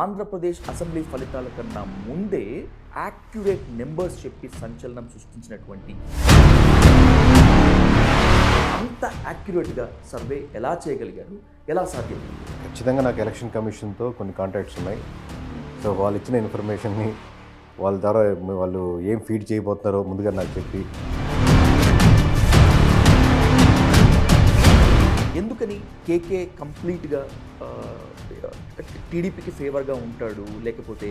Andhra Pradesh assembly ఫలితాల కన్నా ముందే యాక్యురేట్ నెంబర్స్ చెప్పి సంచలనం సృష్టించినటువంటి అంత యాక్యురేట్గా సర్వే ఎలా చేయగలిగారు, ఎలా సాధ్యం? ఖచ్చితంగా నాకు ఎలక్షన్ కమిషన్తో కొన్ని కాంటాక్ట్స్ ఉన్నాయి. సో వాళ్ళు ఇచ్చిన ఇన్ఫర్మేషన్ని వాళ్ళ ద్వారా వాళ్ళు ఏం ఫీడ్ చేయబోతున్నారో ముందుగా నాకు చెప్పి, ఎందుకని కేకే కంప్లీట్గా టీడీపీకి ఫేవర్గా ఉంటాడు, లేకపోతే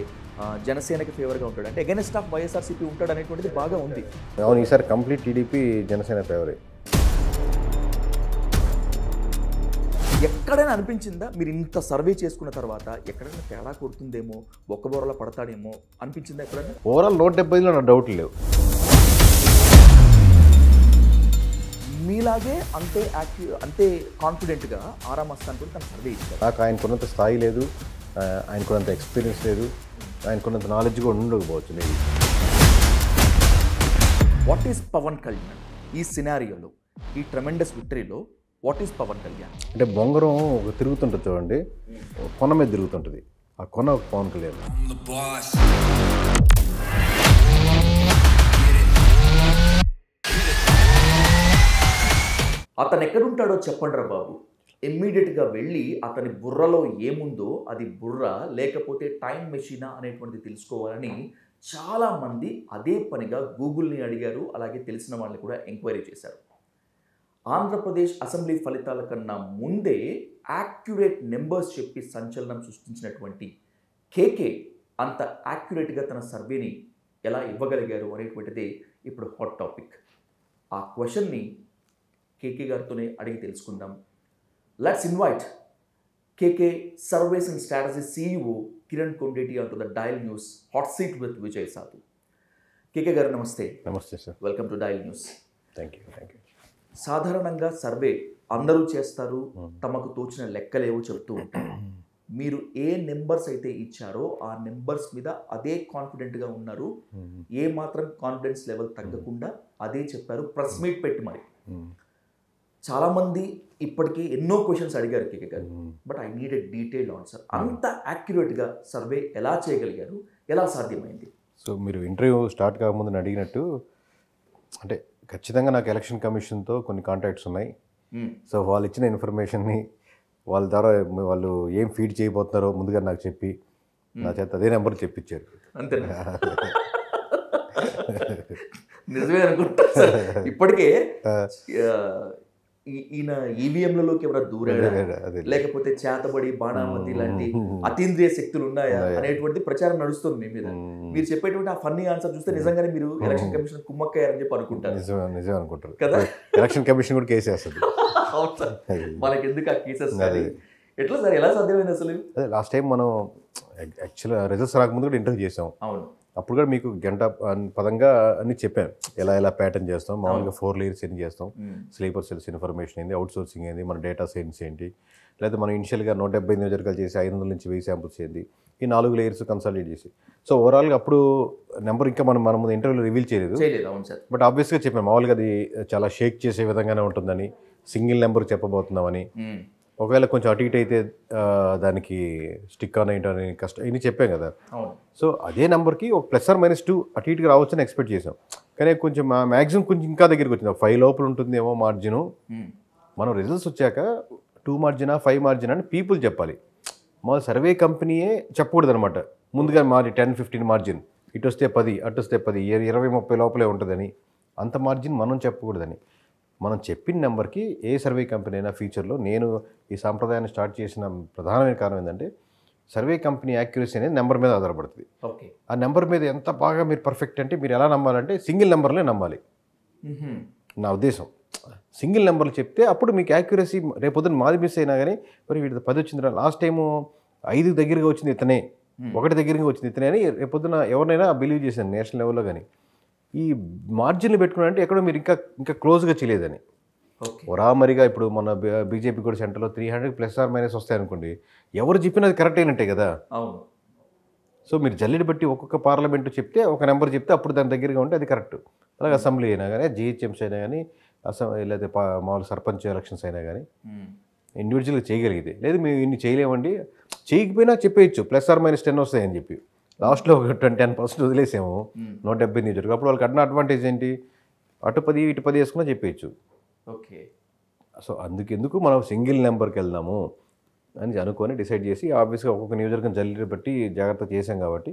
జనసేనకి ఫేవర్గా ఉంటాడు, అంటే అగైనెస్ట్ ఆఫ్ వైఎస్ఆర్సీపీ ఉంటాడు అనేటువంటిది బాగా ఉంది. అవును, ఈసారి కంప్లీట్ టీడీపీ జనసేన ఫేవరే. ఎక్కడైనా అనిపించిందా మీరు ఇంత సర్వే చేసుకున్న తర్వాత ఎక్కడైనా తేడా కొడుతుందేమో, బొక్కబోరలో పడతాడేమో అనిపించిందా ఎక్కడైనా? ఓవరాల్ 170లో నాకు డౌట్లు లేవు. మీలాగే అంతే కాన్ఫిడెంట్గా ఆరా మస్తాన్ కూడా తన సర్వే ఇచ్చారు. నాకు ఆయనకున్నంత స్థాయి లేదు, ఆయనకున్నంత ఎక్స్పీరియన్స్ లేదు, ఆయనకున్నంత నాలెడ్జ్ కూడా ఉండకపోవచ్చు. నేను వాట్ ఈస్ పవన్ కళ్యాణ్ ఈ సినారియోలో, ఈ ట్రెమెండస్ విక్టరీలో వాట్ ఈస్ పవన్ కళ్యాణ్? అంటే బొంగరం ఒక తిరుగుతుంటుంది చూడండి, కొన మీద తిరుగుతుంటుంది, ఆ కొన ఒక పవన్ కళ్యాణ్. అతను ఎక్కడుంటాడో చెప్పండి రా బాబు. ఇమ్మీడియట్గా వెళ్ళి అతని బుర్రలో ఏముందో అది బుర్ర లేకపోతే టైం మెషినా అనేటువంటిది తెలుసుకోవాలని చాలామంది అదే పనిగా గూగుల్ని అడిగారు, అలాగే తెలిసిన వాళ్ళని కూడా ఎంక్వైరీ చేశారు. ఆంధ్రప్రదేశ్ అసెంబ్లీ ఫలితాల కన్నా ముందే యాక్యురేట్ నెంబర్స్ చెప్పి సంచలనం సృష్టించినటువంటి కేకే అంత యాక్యురేట్గా తన సర్వేని ఎలా ఇవ్వగలిగారు అనేటువంటిదే ఇప్పుడు హాట్ టాపిక్. ఆ క్వశ్చన్ని కేకే గారితోనే అడిగి తెలుసుకుందాం. Let's invite KK surveys and strategy CEO Kiran Kondeti అంటూ the dial news hot seat with Vijay Sadhu. KK గారు నమస్తే. నమస్తే sir. Welcome to dial news. Thank you. సాధారణంగా సర్వే అందరూ చేస్తారు, తమకు తోచిన లెక్కలేవో చెప్తూ ఉంటారు. మీరు ఏ నెంబర్స్ అయితే ఇచ్చారో ఆ నెంబర్స్ మీద అదే కాన్ఫిడెంట్గా ఉన్నారు, ఏ మాత్రం కాన్ఫిడెన్స్ లెవెల్ తగ్గకుండా అదే చెప్పారు, ప్రెస్ మీట్ పెట్టి మరి. చాలామంది ఇప్పటికీ ఎన్నో క్వశ్చన్స్ అడిగారు కేకే గారు, but I need a detailed answer. అంత యాక్యురేట్గా సర్వే ఎలా చేయగలిగారు, ఎలా సాధ్యమైంది? సో మీరు ఇంటర్వ్యూ స్టార్ట్ కాకముందు అడిగినట్టు, అంటే ఖచ్చితంగా నాకు ఎలక్షన్ కమిషన్తో కొన్ని కాంటాక్ట్స్ ఉన్నాయి. సో వాళ్ళు ఇచ్చిన ఇన్ఫర్మేషన్ని వాళ్ళ ద్వారా వాళ్ళు ఏం ఫీడ్ చేయబోతున్నారో ముందుగా నాకు చెప్పి, నా చేత అదే నెంబర్ చెప్పించారు. అంతేనా? నిజమే అనుకుంటా. ఇప్పటికే ఈయన ఈవీఎంలలోకి ఎవరైనా దూరాడా, లేకపోతే చేతబడి బాణామతి లాంటి అతీంద్రియ శక్తులు ఉన్నాయా అనేటువంటి ప్రచారం నడుస్తుంది మీ మీద. మీరు చెప్పేటువంటి ఆ ఫన్నీ ఆన్సర్ చూస్తే నిజంగానే మీరు ఎలక్షన్ కమిషన్ కుమ్మక్కయ్యారని చెప్పి అనుకుంటారు. నిజం అనుకుంటారు కదా. ఎలక్షన్ కమిషన్ కూడా కేసు వేస్తుంది. మనకి ఎందుకు ఆ కేసెస్? ఎట్లా సార్, ఎలా సాధ్యమైంది అసలు? అదే లాస్ట్ టైం మనం యాక్చువల్గా రిజల్ట్స్ రాకముందు కూడా ఇంటర్వ్యూ చేసాం. అవును, అప్పుడు కూడా మీకు గంట పదంగా అన్ని చెప్పాను, ఎలా ప్యాటర్న్ చేస్తాం, మామూలుగా 4 లేయర్స్ ఏం చేస్తాం, స్లీపర్ సెల్స్ ఇన్ఫర్మేషన్ ఏంది, అవుట్ సోర్సింగ్ ఏంది, మన డేటా సైన్స్ ఏంటి, లేదా మనం ఇనిషియల్గా 170 నియోజకవర్గాలు చేసి 500 నుంచి 1000 శాంపుల్స్ ఏంది, ఈ 4 లేయర్స్ కన్సాలిడేట్ చేసి. సో ఓవరాల్గా అప్పుడు నెంబర్ ఇంకా మన ముందు ఇంటర్వ్యూలో రివీల్ చేయలేదు. బట్ ఆబ్వియస్గా చెప్పాను, మామూలుగా అది చాలా షేక్ చేసే విధంగానే ఉంటుందని, సింగిల్ నెంబర్ చెప్పబోతున్నామని, ఒకవేళ కొంచెం అటు ఇటు అయితే దానికి స్టిక్ ఆన్ ఏంటని కష్టం ఇన్ని చెప్పాం కదా. సో అదే నెంబర్కి ఒక +or-2 అటు ఇటుకి రావచ్చని ఎక్స్పెక్ట్ చేసాం. కానీ కొంచెం మ్యాక్సిమం కొంచెం ఇంకా దగ్గరికి వచ్చింది, 5 లోపల ఉంటుందేమో మార్జిను. మనం రిజల్ట్స్ వచ్చాక 2 మార్జినా 5 మార్జిన్ అని పీపుల్ చెప్పాలి. మా సర్వే కంపెనీయే చెప్పకూడదు అనమాట, ముందుగా మాది 10-15 మార్జిన్, ఇటు వస్తే 10 అటు వస్తే 10 20-30 లోపలే ఉంటుందని. అంత మార్జిన్ మనం చెప్పకూడదని. మనం చెప్పిన నెంబర్కి ఏ సర్వే కంపెనీ అయినా ఫ్యూచర్లో, నేను ఈ సాంప్రదాయాన్ని స్టార్ట్ చేసిన ప్రధానమైన కారణం ఏంటంటే, సర్వే కంపెనీ యాక్యురసీ అనేది నెంబర్ మీద ఆధారపడుతుంది. ఓకే, ఆ నెంబర్ మీద ఎంత బాగా మీరు పర్ఫెక్ట్ అంటే మీరు ఎలా నమ్మాలంటే సింగిల్ నెంబర్లే నమ్మాలి. నా ఉద్దేశం సింగిల్ నెంబర్లు చెప్తే అప్పుడు మీకు యాక్యురసీ, రేపొద్దున మాది మిస్ అయినా కానీ మరి వీటి 10 వచ్చింది, లాస్ట్ టైము 5 దగ్గరగా వచ్చింది ఇతనే, 1 దగ్గరగా వచ్చింది ఇతనే అని రేపొద్దున ఎవరినైనా బిలీవ్ చేశాను నేషనల్ లెవెల్లో. కానీ ఈ మార్జిన్లు పెట్టుకున్నారంటే ఎక్కడో మీరు ఇంకా క్లోజ్గా చేయలేదని. ఒరామరిగా ఇప్పుడు మన బీజేపీ కూడా సెంటర్లో 300 ± వస్తాయనుకోండి, ఎవరు చెప్పినది కరెక్ట్ అయినట్టే కదా. అవును. సో మీరు జల్లెడ బట్టి ఒక్కొక్క పార్లమెంటు చెప్తే ఒక నెంబర్ చెప్తే అప్పుడు దాని దగ్గరగా ఉంటే అది కరెక్ట్. అలాగే అసెంబ్లీ అయినా కానీ, GHMC అయినా కానీ, లేదా మామూలు సర్పంచ్ ఎలక్షన్స్ అయినా కానీ ఇండివిజువల్గా చేయగలిగితే. లేదు మేము ఇన్ని చేయలేమండి, చేయకపోయినా చెప్పేయచ్చు +or-10 వస్తాయని చెప్పి. లాస్ట్లో ఒక 10% వదిలేసాము 170 నియోజకవర్గం. అప్పుడు వాళ్ళకి అడ్న అడ్వాంటేజ్ ఏంటి, అటు 10 ఇటు 10 వేసుకున్నా చెప్పేయచ్చు. ఓకే. సో అందుకెందుకు మనం సింగిల్ నెంబర్కి వెళ్దాము అని అనుకొని డిసైడ్ చేసి, ఆబ్వియస్గా ఒక్కొక్క నియోజకవర్గం జల్లి బట్టి జాగ్రత్త చేసాం కాబట్టి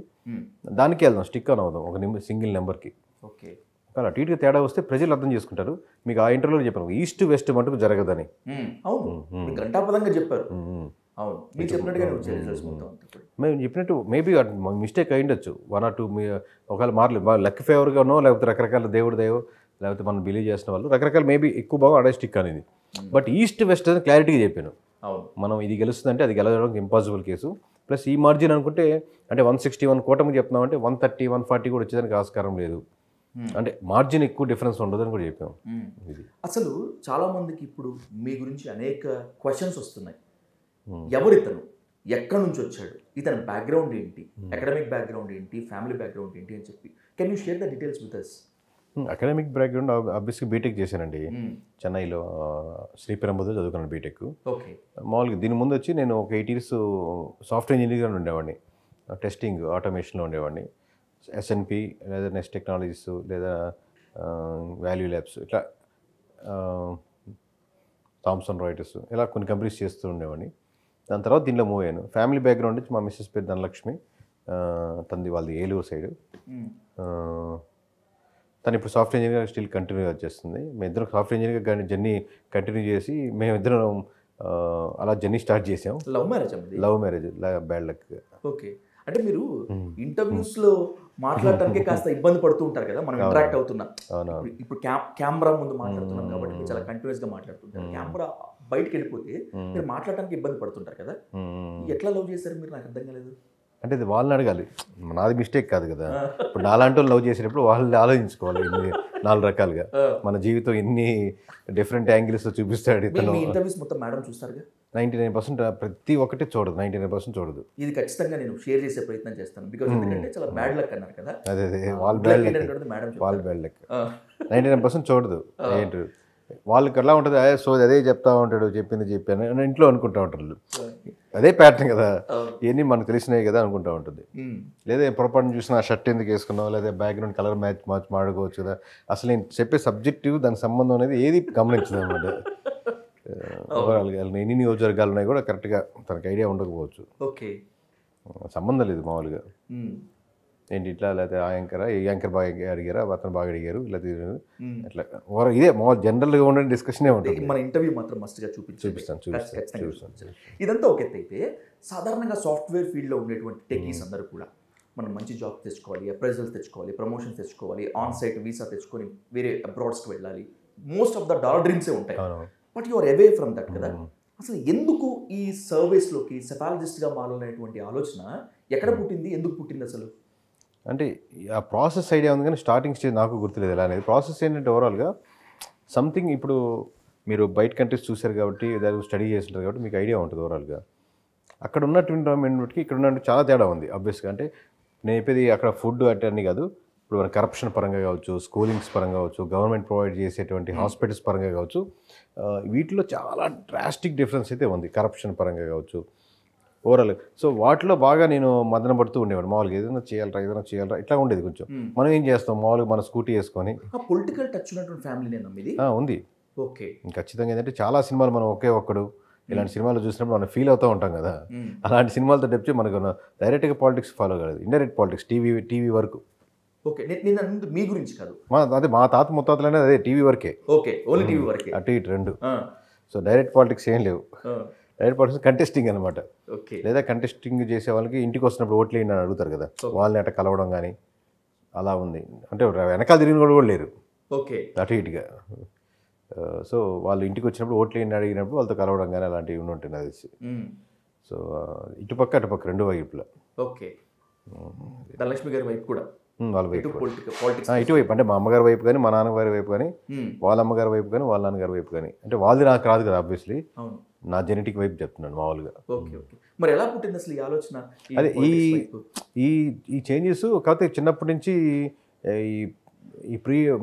దానికి వెళ్దాం, స్టిక్ ఆన్ అవుదాం ఒక సింగిల్ నెంబర్కి. ఓకే. కానీ అటు ఇటుగా తేడా వస్తే ప్రజలు అర్థం చేసుకుంటారు. మీకు ఆ ఇంటర్వ్యూలో చెప్పాను, ఈస్ట్ వెస్ట్ మటుకు జరగదని. అవును, గంటాపదంగా చెప్పారు. అవును, మీరు చెప్పినట్టుగానే వచ్చాయి రిజల్ట్స్ మొత్తం. మేము చెప్పినట్టు మేబీ మిస్టేక్ అయ్యిండొచ్చు, 1 or 2 ఒకవేళ మారలేదు, బాగా లక్ ఫేవర్గానో లేకపోతే రకరకాల దేవుడు దేవో లేకపోతే మనం బిలీవ్ చేసిన వాళ్ళు రకరకాల మేబీ ఎక్కువ బాగా అడే స్టిక్ అనేది. బట్ ఈస్ట్ వెస్ట్ అని క్లారిటీగా చెప్పాను. అవును, మనం ఇది గెలుస్తుందంటే అది గెలవడానికి ఇంపాసిబుల్ కేసు. ప్లస్ ఈ మార్జిన్ అనుకుంటే అంటే 161 కూటమికి చెప్తున్నామంటే 130, 140 కూడా వచ్చేదానికి ఆస్కారం లేదు. అంటే మార్జిన్ ఎక్కువ డిఫరెన్స్ ఉండదని కూడా చెప్పాము. అసలు చాలా మందికి ఇప్పుడు మీ గురించి అనేక క్వశ్చన్స్ వస్తున్నాయి. ఎవరితను, ఎక్కడి నుంచి వచ్చాడు, ఇతని బ్యాక్గ్రౌండ్ ఏంటి, అకాడమిక్ బ్యాక్గ్రౌండ్ ఏంటి, ఫ్యామిలీ బ్యాక్గ్రౌండ్ ఏంటి అని చెప్పి can you share the details with us? Academic background ఆబ్వియస్గా బీటెక్ చేశానండి చెన్నైలో, శ్రీపెరంబదూర్ చదువుకున్నాను బీటెక్. ఓకే. మామూలుగా దీని ముందు వచ్చి నేను ఒక 8 years సాఫ్ట్వేర్ ఇంజనీర్గా ఉండేవాడిని, టెస్టింగ్ ఆటోమేషన్లో ఉండేవాడిని. ఎస్ఎన్పి లేదా నెక్స్ట్ టెక్నాలజీస్ లేదా వాల్యూ ల్యాబ్స్ ఇట్లా థామ్సన్ రాయిటర్స్ ఇలా కొన్ని కంపెనీస్ చేస్తూ ఉండేవాడిని. దాని తర్వాత దీనిలో మూవ్ అయ్యాను. ఫ్యామిలీ బ్యాక్గ్రౌండ్ నుంచి మా మిస్సెస్ పేరు ధనలక్ష్మి, తనది వాళ్ళది ఏలూరు సైడ్. తను ఇప్పుడు సాఫ్ట్వేర్ ఇంజనీర్గా స్టిల్ కంటిన్యూగా చేస్తుంది. మేమిద్దరం సాఫ్ట్వేర్ ఇంజనీర్గా జర్నీ కంటిన్యూ చేసి మేమిద్దరం అలా జర్నీ స్టార్ట్ చేసాం. Love marriage? Love marriage, bad luck. Okay. అంటే మీరు ఇంటర్వ్యూస్లో మాట్లాడటానికి కాస్త ఇబ్బంది పడుతూ ఉంటారు కదా, మనం ఇంటరాక్ట్ అవుతున్నాం. ఇప్పుడు కెమెరా ముందు మాట్లాడుతున్నాం కాబట్టి మీరు చాలా కంటిన్యూస్గా మాట్లాడుతుంటారు. కెమెరా బయటకు వెళ్ళిపోతే మీరు మాట్లాడటానికి ఇబ్బంది పడుతుంటారు కదా, ఎట్లా లవ్ చేశారు మీరు? నాకు అర్థం కాలేదు. అంటే ఇది వాళ్ళని అడగాలి, నాది మిస్టేక్ కాదు కదా. ఇప్పుడు నాలాంటి వాళ్ళు లవ్ చేసేటప్పుడు వాళ్ళని ఆలోచించుకోవాలి ఇన్ని 4 రకాలుగా. మన జీవితం ఇన్ని డిఫరెంట్ యాంగిల్స్ చూపిస్తాడు ఇతను. ఇంటర్వ్యూస్ మొత్తం మేడం చూస్తారుగా? 99% ప్రతి ఒక్కటి చూడదు, 99% చూడదు. ఇది ఖచ్చితంగా నేను షేర్ చేసే ప్రయత్నం చేస్తాను, బికాజ్ ఎందుకంటే చాలా బ్యాడ్ లక్ అన్నారు కదా. అదే వాళ్ళ బ్యాడ్ లక్, వాళ్ళ బ్యాడ్ లక్ 99% చూడదు. ఏంటి వాళ్ళకి ఎలా ఉంటుంది, సో అదే చెప్తా ఉంటాడు, చెప్పాను అని ఇంట్లో అనుకుంటూ ఉంటారు. అదే ప్యాటర్న్ కదా, ఇవన్నీ మనకు తెలిసినాయి కదా అనుకుంటూ ఉంటుంది. లేదా పొరపాటును చూసిన ఆ షర్ట్ ఎందుకు వేసుకున్నావు, లేదా బ్యాక్గ్రౌండ్ కలర్ మ్యాచ్ మాడుకోవచ్చు కదా. అసలు నేను చెప్పే సబ్జెక్టివ్ దానికి సంబంధం అనేది ఏది గమనించదు అనమాట. ఓవరాల్గా ఎన్ని నియోజకవర్గాలు ఉన్నాయి కూడా కరెక్ట్గా తనకు ఐడియా ఉండకపోవచ్చు. ఓకే, సంబంధం లేదు మామూలుగా. ఏంటి ఇట్లా, లేకపోతే ఆ యాంకరా, ఈ యాంకర్ బాగా అడిగారా, అతను బాగా అడిగారు, లేదా ఇట్లా ఇదే మామూలు జనరల్గా ఉండే డిస్కషనే ఉంటుంది. మన ఇంటర్వ్యూ మాత్రం మస్ట్గా చూపిస్తాను. ఇదంతా ఒక ఎత్తు అయితే, సాధారణంగా సాఫ్ట్వేర్ ఫీల్డ్లో ఉండేటువంటి టెక్కీస్ అందరూ కూడా మనం మంచి జాబ్ తెచ్చుకోవాలి, అప్రైజల్స్ తెచ్చుకోవాలి, ప్రమోషన్స్ తెచ్చుకోవాలి, ఆన్ సైట్ వీసా తెచ్చుకొని వేరే అబ్రాడ్స్కి వెళ్ళాలి, మోస్ట్ ఆఫ్ ద డాలర్ డ్రీమ్సే ఉంటాయి. But you are away from that కదా. అసలు ఎందుకు ఈ సర్వీస్లోకి సెఫాలజిస్ట్గా మారాలనేటువంటి ఆలోచన ఎక్కడ పుట్టింది, ఎందుకు పుట్టింది అసలు? అంటే ఆ ప్రాసెస్ ఐడియా ఉంది కానీ స్టార్టింగ్ స్టేజ్ నాకు గుర్తులేదు ఎలా అనేది. ప్రాసెస్ ఏంటంటే ఓవరాల్గా సంథింగ్, ఇప్పుడు మీరు బయట కంట్రీస్ చూశారు కాబట్టి, దాని స్టడీ చేస్తుంటారు కాబట్టి మీకు ఐడియా ఉంటుంది ఓవరాల్గా. అక్కడ ఉన్నటువంటి ఎన్విరాన్మెంట్కి ఇక్కడ ఉన్నట్టు చాలా తేడా ఉంది ఆబ్వియస్గా. అంటే నేను చెప్పేది అక్కడ ఫుడ్ అన్నీ కాదు, ఇప్పుడు మన కరప్షన్ పరంగా కావచ్చు, స్కూలింగ్స్ పరంగా కావచ్చు, గవర్నమెంట్ ప్రొవైడ్ చేసేటువంటి హాస్పిటల్స్ పరంగా కావచ్చు, వీటిలో చాలా డ్రాస్టిక్ డిఫరెన్స్ అయితే ఉంది కరప్షన్ పరంగా కావచ్చు ఓవరాల్. సో వాటిలో బాగా నేను మదన పడుతూ ఉండేవాడు. మామూలుగా ఏదైనా చేయాలరా ఇట్లా ఉండేది కొంచెం. మనం ఏం చేస్తాం, మామూలుగా మన స్కూటీ వేసుకొని. పొలిటికల్ టచ్ ఉన్నటువంటి ఫ్యామిలీ నమ్మిది ఉంది. ఓకే, ఖచ్చితంగా. ఏంటంటే చాలా సినిమాలు మనం ఒకే ఒక్కడు ఇలాంటి సినిమాలు చూసినప్పుడు మనం ఫీల్ అవుతూ ఉంటాం కదా. అలాంటి సినిమాలతో తెచ్చి మనకు డైరెక్ట్గా పాలిటిక్స్ ఫాలో కాదు, ఇండైరెక్ట్ పాలిటిక్స్, టీవీ వరకు. ఓకే, నేను మీ గురించి కాదు, అదే మా తాత ముత్తాతలనే అదే టీవీ వరకే. ఓకే, ఓన్లీ టీవీ వరకే, అటు ఇటు రెండు. సో డైరెక్ట్ పాలిటిక్స్ ఏం లేవు. డైరెక్ట్ పాలిటిక్స్ కంటెస్టింగ్ అనమాట. లేదా కంటెస్టింగ్ చేసే వాళ్ళకి ఇంటికి వస్తున్నప్పుడు ఓట్లు వేయండి అని అడుగుతారు కదా, వాళ్ళని అట్లా కలవడం కానీ అలా ఉంది. అంటే వెనకాల తిరిగిన కూడా లేరు. ఓకే, అటు ఇటుగా. సో వాళ్ళు ఇంటికి వచ్చినప్పుడు ఓట్లు వేయండి అడిగినప్పుడు వాళ్ళతో కలవడం కానీ అలాంటివి ఉంటుంది నాకు తెలిసి. సో ఇటుపక్క అటుపక్క రెండు వైపులా. ఓకే, ధనలక్ష్మి గారి వైపు కూడా వాళ్ళ వైపు, ఇటువైపు అంటే మా అమ్మగారి వైపు కానీ మా నాన్నగారి వైపు కానీ, వాళ్ళ అమ్మగారి వైపు కానీ వాళ్ళ నాన్నగారి వైపు కానీ. అంటే వాళ్ళది నాకు రాదు కదా ఆబ్వియస్లీ, నా జెనెటిక్ వైపు చెప్తున్నాను మామూలుగా. ఓకే ఓకే, మరి ఎలా పుట్టింది అసలు ఈ ఆలోచన? అదే ఈ చేంజెస్ కాకపోతే చిన్నప్పటి నుంచి ఈ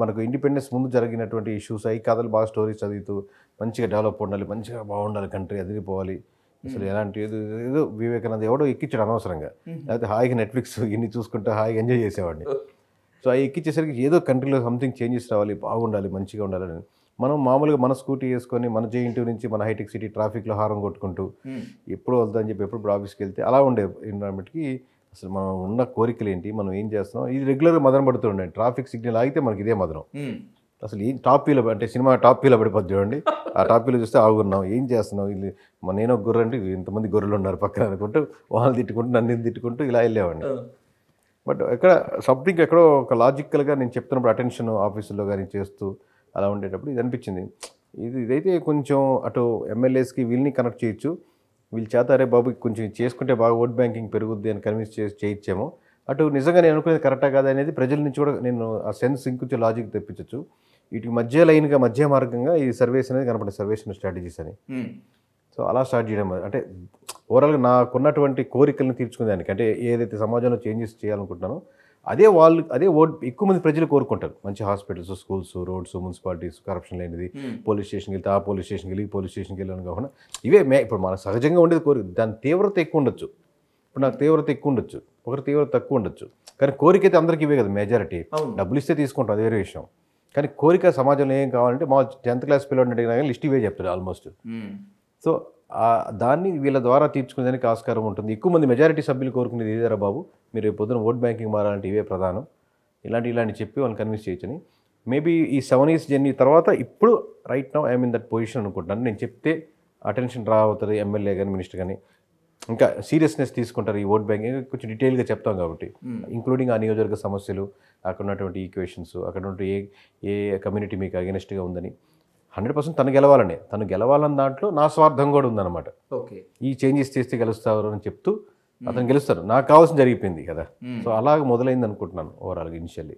మనకు ఇండిపెండెన్స్ ముందు జరిగినటువంటి ఇష్యూస్ అవి కథలు బాగా స్టోరీస్ చదువుతూ మంచిగా డెవలప్ ఉండాలి, మంచిగా బాగుండాలి, కంట్రీ అదిరిపోవాలి, అసలు ఎలాంటి ఏదో వివేకానంద ఎవడో ఎక్కించాడు అనవసరంగా, లేకపోతే హాయిగా నెట్ఫ్లిక్స్ ఇన్ని చూసుకుంటూ హాయిగా ఎంజాయ్ చేసేవాడిని. సో అవి ఎక్కించేసరికి ఏదో కంట్రీలో సంథింగ్ చేంజెస్ రావాలి, బాగుండాలి, మంచిగా ఉండాలని మనం మామూలుగా మన స్కూటీ వేసుకొని మన జేఎన్టీ నుంచి మన హైటెక్ సిటీ ట్రాఫిక్లో హారం కొట్టుకుంటూ ఎప్పుడు వెళ్తామని చెప్పి ఎప్పుడు ఆఫీస్కి వెళ్తే అలా ఉండే ఎన్విరాన్మెంట్కి అసలు మనం ఉన్న కోరికలు ఏంటి, మనం ఏం చేస్తున్నాం, ఇది రెగ్యులర్గా మదన పడుతూ ఉండండి. ట్రాఫిక్ సిగ్నల్ ఆగితే మనకి ఇదే మదనం. అసలు ఏం టాప్ వ్యూలో అంటే సినిమా టాప్ వ్యూలో పడిపోద్ది చూడండి, ఆ టాప్ వ్యూలో చూస్తే ఆగున్నాం, ఏం చేస్తున్నాం, ఇది నేను ఒక గొర్రె అంటే ఇంతమంది గొర్రెలు ఉన్నారు పక్కన అనుకుంటూ వాళ్ళని తిట్టుకుంటూ నన్ను తిట్టుకుంటూ ఇలా వెళ్ళేవాడిని. బట్ ఎక్కడ సంథింగ్ ఎక్కడో ఒక లాజికల్గా నేను చెప్తున్నప్పుడు అటెన్షన్ ఆఫీసులో కానీ చేస్తూ అలా ఉండేటప్పుడు ఇది అనిపించింది, ఇదైతే కొంచెం అటు ఎమ్మెల్యేస్కి వీళ్ళని కనెక్ట్ చేయొచ్చు, వీళ్ళు చేత అరే బాబు కొంచెం చేసుకుంటే బాగా ఓట్ బ్యాంకింగ్ పెరుగుద్ది అని కన్విన్స్ చేయొచ్చేమో, అటు నిజంగా నేను అనుకునేది కరెక్టా కాదా అనేది ప్రజల నుంచి కూడా నేను ఆ సెన్స్ ఇంకొంచెం లాజిక్ తెప్పించవచ్చు. వీటికి మధ్య లైన్గా మధ్య మార్గంగా ఈ సర్వేస్ అనేది కనపడే సర్వేషన్ స్ట్రాటజీస్ అని. సో అలా స్టార్ట్ చేయడం అంటే ఓవరాల్గా నాకున్నటువంటి కోరికలను తీర్చుకునేదానికి, అంటే ఏదైతే సమాజంలో చేంజెస్ చేయాలనుకుంటున్నానో అదే ఎక్కువ మంది ప్రజలు కోరుకుంటారు. మంచి hospitals, schools, roads, municipalities, corruption లేనిది, పోలీస్ స్టేషన్కి వెళ్తే ఆ పోలీస్ స్టేషన్కి వెళ్ళి పోలీస్ స్టేషన్కి వెళ్ళాలని కాకుండా ఇవే ఇప్పుడు మన సహజంగా ఉండేది కోరిక. దాని తీవ్రత ఎక్కువ ఉండొచ్చు, ఇప్పుడు నాకు తీవ్రత ఎక్కువ ఉండొచ్చు, ఒకరి తీవ్రత తక్కువ ఉండొచ్చు, కానీ కోరిక అయితే అందరికీ ఇవే కదా మెజారిటీ. డబ్బులు ఇస్తే తీసుకుంటాం, అది వేరే విషయం. కానీ కోరిక సమాజంలో ఏం కావాలంటే మా 10th క్లాస్ పిల్లలు అడిగినా కానీ లిస్ట్ ఇవే చెప్తారు ఆల్మోస్ట్. సో దాన్ని వీళ్ళ ద్వారా తీర్చుకునేదానికి ఆస్కారం ఉంటుంది. ఎక్కువ మంది మెజారిటీ సభ్యులు కోరుకునేది ఇదేరా బాబు, మీరు పొద్దున ఓట్ బ్యాంకింగ్ మారాలంటే ఇవే ప్రధానం, ఇలాంటి చెప్పి వాళ్ళని కన్విన్స్ చేయొచ్చని. మేబీ ఈ 7 years జర్నీ తర్వాత ఇప్పుడు right now I'm in that position అనుకుంటాను. నేను చెప్తే అటెన్షన్ డ్రా అవుతుంది ఎమ్మెల్యే కానీ మినిస్టర్ కానీ, ఇంకా సీరియస్నెస్ తీసుకుంటారు ఈ ఓట్ బ్యాంకింగ్, కొంచెం డీటెయిల్గా చెప్తాం కాబట్టి, ఇంక్లూడింగ్ ఆ నియోజకవర్గ సమస్యలు, అక్కడ ఉన్నటువంటి ఈక్వేషన్స్, అక్కడ ఉన్నటువంటి ఏ కమ్యూనిటీ మీకు అగెనిస్ట్గా ఉందని 100% తను గెలవాలన్న దాంట్లో నా స్వార్థం కూడా ఉందన్నమాట. ఓకే, ఈ చేంజెస్ చేస్తే గెలుస్తారు అని చెప్తూ అతను గెలుస్తారు, నాకు కావాల్సిన జరిగిపోయింది కదా. సో అలాగ మొదలైంది అనుకుంటున్నాను ఓవరాల్గా ఇనిషియల్లీ.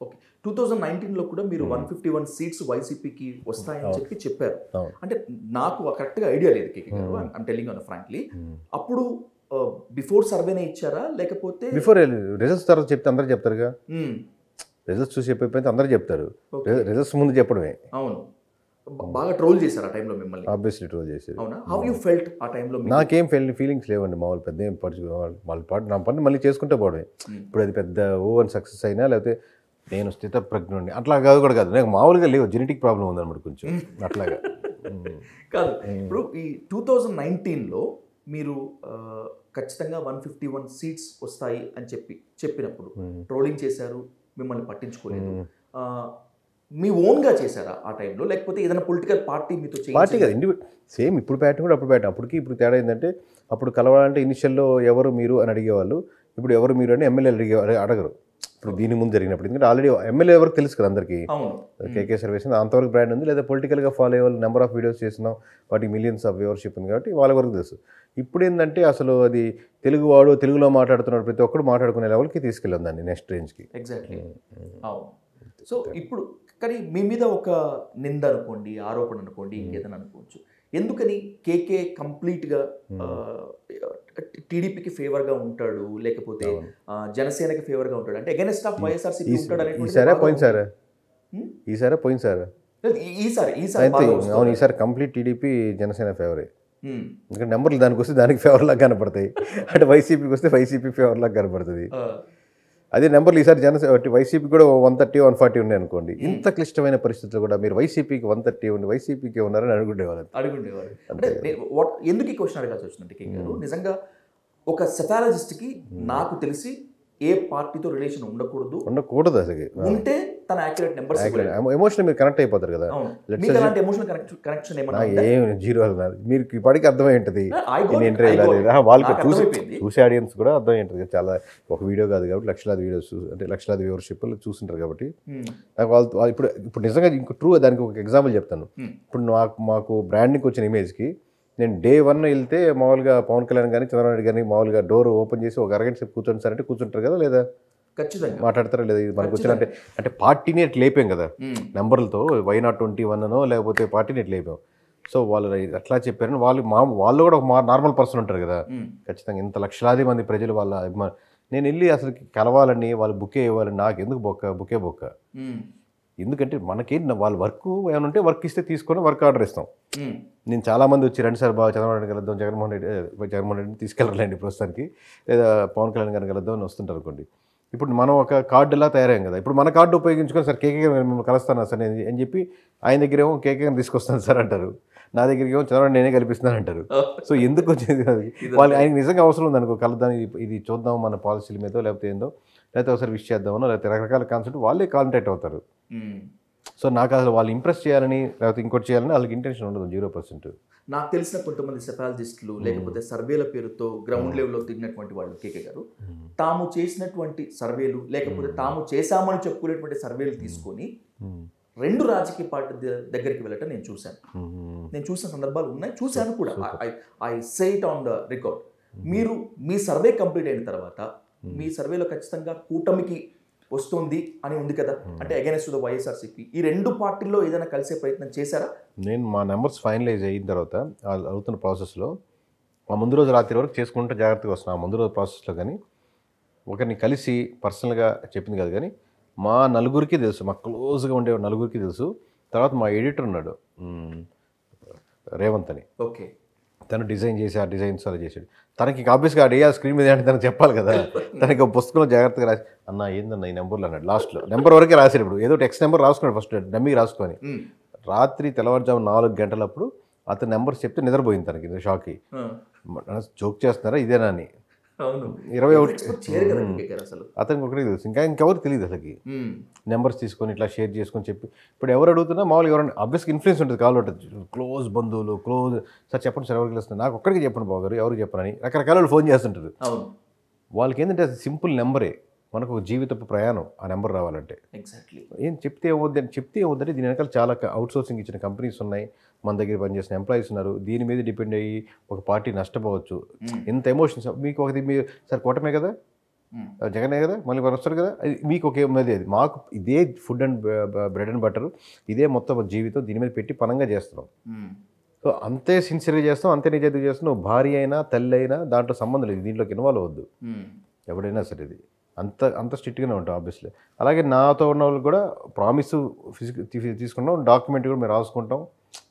ఓకే, 2019లో కూడా మీరు 151 seats వైసీపీకి వస్తాయని చెప్పారు. అంటే నాకు కరెక్ట్గా ఐడియా లేదు కేకే గారు, ఐమ్ టెల్లింగ్ యూ ఫ్రాంక్లీ. అప్పుడు బిఫోర్ సర్వేనే ఇచ్చారా లేకపోతే బిఫోర్ రిజల్ట్స్ తర్వాత చెప్తే అందరూ చెప్తారుగా, రిజల్ట్స్ చూసి చెప్పిపోతే అందరూ చెప్తారు, రిజల్ట్స్ ముందు చెప్పడమే. అవును, బాగా ట్రోల్ చేశారు ఆ టైంలో మిమ్మల్ని. ఆబ్వియస్లీ ట్రోల్ చేశారు. అవునా, హౌ యూ ఫెల్ట్ ఆ టైంలో? నాకేం ఫీలింగ్స్ లేవండి, మామూలు పెద్ద ఏం వాళ్ళ పాటు నా పని మళ్ళీ చేసుకుంటే పోవడమే. ఇప్పుడు అది పెద్ద ఓవర్ సక్సెస్ అయినా లేకపోతే నేను స్థితప్రజ్ఞుడిని అట్లా కాదు కూడా కాదు, నాకు మామూలుగా లేవు, జెనెటిక్ ప్రాబ్లం ఉందన్నమాట కొంచెం అట్లాగా కాదు. ఇప్పుడు ఈ 2019లో మీరు ఖచ్చితంగా 151 seats వస్తాయి అని చెప్పినప్పుడు ట్రోలింగ్ చేశారు, మిమ్మల్ని పట్టించుకోలేదు. మీ ఓన్గా చేశారా ఆ టైంలో, లేకపోతే ఏదైనా పొలిటికల్ పార్టీ మీతో పార్టీ కదా సేమ్ ఇప్పుడు ప్యాటర్న్ కూడా అప్పుడు ప్యాటర్న్, అప్పటికి ఇప్పుడు తేడా ఏంటంటే అప్పుడు కలవాలంటే ఇనిషియల్లో ఎవరు మీరు అని అడిగేవాళ్ళు, ఇప్పుడు ఎవరు మీరు అని ఎమ్మెల్యేలు అడగరు. ఇప్పుడు దీని ముందు జరిగినప్పుడు ఎందుకంటే ఆల్రెడీ ఎమ్మెల్యే ఎవరికి తెలుసు కదా అందరికీ, కేకే సర్వేస్ అంతవరకు బ్రాండ్ ఉంది, లేదా పొలిటికల్గా ఫాలో అయ్యే వాళ్ళు నెంబర్ ఆఫ్ వీడియోస్ చేస్తున్నాం, వాటికి మిలియన్స్ ఆఫ్ వ్యూవర్షిప్ ఉంది కాబట్టి వాళ్ళ వరకు తెలుసు. ఇప్పుడు ఏంటంటే అసలు అది తెలుగులో మాట్లాడుతున్నాడు ప్రతి ఒక్కరు మాట్లాడుకునే లెవెల్కి తీసుకెళ్ళాం దాన్ని నెక్స్ట్ రేంజ్కి. ఎగ్జాక్ట్లీ. సో ఇప్పుడు కానీ మీ మీద ఒక నింద అనుకోండి, ఆరోపణ అనుకోండి, ఇంకేదైనా అనుకోవచ్చు, ఎందుకని కేకే కంప్లీట్గా టీడీపీకి ఫేవర్గా ఉంటాడు, లేకపోతే జనసేనకి ఫేవర్గా ఉంటాడు, అంటే అగైనెస్ట్ ఆఫ్ వైఎస్ఆర్సీపీ ఉంటాడు ఈసారి కంప్లీట్ టీడీపీ జనసేన ఫేవరే. ఎందుకంటే నెంబర్లు దానికి వస్తే దానికి ఫేవర్ లాగా కనపడతాయి, అంటే వైసీపీకి వస్తే వైసీపీ ఫేవర్ లాగా కనపడుతుంది. అదే నెంబర్లు ఈసారి వైసీపీ కూడా 130, 140 ఉన్నాయి అనుకోండి. ఇంత క్లిష్టమైన పరిస్థితుల్లో కూడా మీరు వైసీపీకి 130 ఉండి వైసీపీకి ఉన్నారని అడుగుండేవారు. అంటే ఎందుకు ఈ క్వశ్చన్ అడగాల్సి వచ్చిందంటే కేకే గారు, నిజంగా ఒక సెఫాలజిస్ట్కి నాకు తెలిసి ఏ పార్టీతో రిలేషన్ ఉండకూడదు అసలు, ఉంటే తన యాక్యురేట్ నెంబర్స్ ఎమోషనల్ మీరు కనెక్ట్ అయిపోతారు కదా. ఏం జీరో అన్నారు మీరు ఇప్పటికీ అర్థమై ఉంటుంది, వాళ్ళకి చూసే ఆడియన్స్ కూడా అర్థమై ఉంటుంది. చాలా ఒక వీడియో కాదు కాబట్టి లక్షలాది వీడియోస్ అంటే లక్షలాది వ్యూవర్షిప్ చూస్తుంటారు కాబట్టి నాకు వాళ్ళు ఇప్పుడు నిజంగా ఇంకో ట్రూ దానికి ఒక ఎగ్జాంపుల్ చెప్తాను. ఇప్పుడు మాకు బ్రాండింగ్కి వచ్చిన ఇమేజ్కి నేను Day 1 వెళ్తే మామూలుగా పవన్ కళ్యాణ్ కానీ చంద్రబాబు నాయుడు కానీ మామూలుగా డోర్ ఓపెన్ చేసి ఒక అరగంట సేపు కూర్చోండి సార్ అంటే కూర్చుంటారు కదా, లేదా ఖచ్చితంగా మాట్లాడతారా లేదా? ఇది మనకు వచ్చిన అంటే పార్టీని ఎట్లా లేపాం కదా నెంబర్లతో, Y021 లేకపోతే పార్టీని ఎట్లా లేపాం. సో వాళ్ళు అట్లా చెప్పారని వాళ్ళు కూడా ఒక నార్మల్ పర్సన్ ఉంటారు కదా, ఖచ్చితంగా ఇంత లక్షలాది మంది ప్రజలు వాళ్ళ నేను వెళ్ళి అసలు కలవాలని వాళ్ళు బుకే ఇవ్వాలని నాకు ఎందుకు బుకే బొక్క. ఎందుకంటే మనకేం వాళ్ళ వర్క్ ఏమైనా ఉంటే వర్క్ ఇస్తే తీసుకొని వర్క్ ఆర్డర్ ఇస్తాం. నేను చాలామంది వచ్చి రండి సార్ బాగా చంద్రబాబు నాయుడు కలుద్దాం, జగన్మోహన్ రెడ్డిని తీసుకెళ్ళాలండి ప్రస్తుతానికి, లేదా పవన్ కళ్యాణ్ గారిని కలుద్దాం అని వస్తుంటారు అనుకోండి. ఇప్పుడు మనం ఒక కార్డు ఎలా తయారయ్యాం కదా, ఇప్పుడు మన కార్డు ఉపయోగించుకొని సార్ కేకే గారు మిమ్మల్ని కలుస్తాను సార్ అని చెప్పి ఆయన దగ్గర ఏమో కేకే గారిని తీసుకొస్తాను సార్ అంటారు, నా దగ్గరికి ఏమో చంద్రబాబు నేనే కల్పిస్తున్నాను అంటారు. సో ఎందుకు వచ్చేది అది వాళ్ళు ఆయనకి నిజంగా అవసరం ఉంది అనుకో, కలుద్దాం ఇది చూద్దాం మన పాలసీల మీద, లేకపోతే ఏందో, లేకపోతే ఒకసారి విష్ చేద్దామనో, లేకపోతే రకరకాల కాన్సెప్ట్ వాళ్ళే కాంటాక్ట్ అవుతారు. సో నాకు అసలు వాళ్ళు ఇంప్రెస్ చేయాలని లేకపోతే ఇంకోటి చేయాలని వాళ్ళకి ఇంటెన్షన్ ఉండదు 0%. నాకు తెలిసిన కొంతమంది సెఫాలజిస్టులు లేకపోతే సర్వేల పేరుతో గ్రౌండ్ లెవెల్లో తిరిగినటువంటి వాళ్ళు కేకే గారు తాము చేసినటువంటి సర్వేలు లేకపోతే తాము చేశామని చెప్పుకునేటువంటి సర్వేలు తీసుకొని 2 రాజకీయ పార్టీ దగ్గరికి వెళ్ళటం నేను చూసిన సందర్భాలు ఉన్నాయి, చూశాను కూడా. I say it on the record. మీరు మీ సర్వే కంప్లీట్ అయిన తర్వాత మీ సర్వేలో ఖచ్చితంగా కూటమికి వస్తుంది అని ఉంది కదా, అంటే అగైనెస్ట్ ద వైఎస్ఆర్సీపీ, ఈ 2 పార్టీల్లో ఏదైనా కలిసే ప్రయత్నం చేశారా? నేను మా నెంబర్స్ ఫైనలైజ్ అయిన తర్వాత అవుతున్న ప్రాసెస్లో ఆ ముందు రోజు రాత్రి వరకు చేసుకుంటే జాగ్రత్తగా వస్తున్నాను. ఆ ముందు రోజు ప్రాసెస్లో కానీ ఒకరిని కలిసి పర్సనల్గా చెప్పింది కాదు, కానీ మా నలుగురికి తెలుసు, మా క్లోజ్గా ఉండే నలుగురికి తెలుసు. తర్వాత మా ఎడిటర్ ఉన్నాడు రేవంత్ అని, ఓకే, తను డిజైన్ చేసి ఆ డిజైన్స్ అలా చేసాడు. తనకి ఆబ్వియస్గా ఆ స్క్రీన్ మీద అంటే తనకు చెప్పాలి కదా, తనకి ఒక పుస్తకంలో జాగ్రత్తగా రాసి అన్న ఏందన్న ఈ నెంబర్లు అన్నాడు. లాస్ట్లో నెంబర్ వరకే రాశాడు. ఇప్పుడు ఏదో టెక్స్ట్ నెంబర్ రాసుకున్నాడు ఫస్ట్ డమ్మీ రాసుకొని. రాత్రి తెల్లవారుజాము 4 గంటలప్పుడు అతను నెంబర్స్ చెప్తే నిద్రపోయింది తనకి, షాక్కి. జోక్ చేస్తున్నారా ఇదేనా అని. 21 అతనికి ఒకటే తెలుసు, ఇంకెవరికి తెలియదు అసలుకి. నెంబర్స్ తీసుకొని ఇట్లా షేర్ చేసుకొని చెప్పి ఇప్పుడు ఎవరు అడుగుతున్నా మామూలుగా ఎవరైనా ఆబ్వియస్గా ఇన్ఫ్లుయెన్స్ ఉంటుంది, కాల్ ఉంటుంది, క్లోజ్ బంధువులు సార్ చెప్పండి సార్ ఎవరికి తెలుస్తుంది, నాకు ఒక్కడికి చెప్పండి బాబు గారు ఎవరికి చెప్పనని రకరకాల ఫోన్ చేస్తుంటారు. వాళ్ళకి ఏంటంటే అది సింపుల్ నెంబరే, మనకు ఒక జీవితపు ప్రయాణం ఆ నెంబర్ రావాలంటే. ఎగ్జాక్ట్లీ. ఏం చెప్తే ఏమవుద్దంటే దీని వెనకాల చాలా అవుట్సోర్సింగ్ ఇచ్చిన కంపెనీస్ ఉన్నాయి, మన దగ్గర పనిచేసిన ఎంప్లాయీస్ ఉన్నారు, దీని మీద డిపెండ్ అయ్యి ఒక పార్టీ నష్టపోవచ్చు. ఎంత ఎమోషన్స్ మీకు ఒకటి, మీరు సార్ కూటమే కదా, జగనే కదా, మళ్ళీ మనం వస్తారు కదా, మీకు ఒకే ఉన్నది. అది మాకు ఇదే food and bread and butter, ఇదే మొత్తం జీవితం, దీని మీద పెట్టి పనంగా చేస్తున్నాం. సో అంతే సిన్సియర్గా చేస్తాం, అంతే నిజాయితీగా చేస్తాం. నువ్వు భార్య అయినా తల్లి అయినా దాంట్లో సంబంధం లేదు, దీంట్లోకి ఇన్వాల్వ్ అవ్వద్దు ఎవడైనా సరే. ఇది అంత స్ట్రిక్ట్గానే ఉంటాం ఆబ్వియస్లీ. అలాగే నాతో ఉన్న వాళ్ళు కూడా ప్రామిస్ తీసుకుంటాం, డాక్యుమెంట్ కూడా మేము రాసుకుంటాం,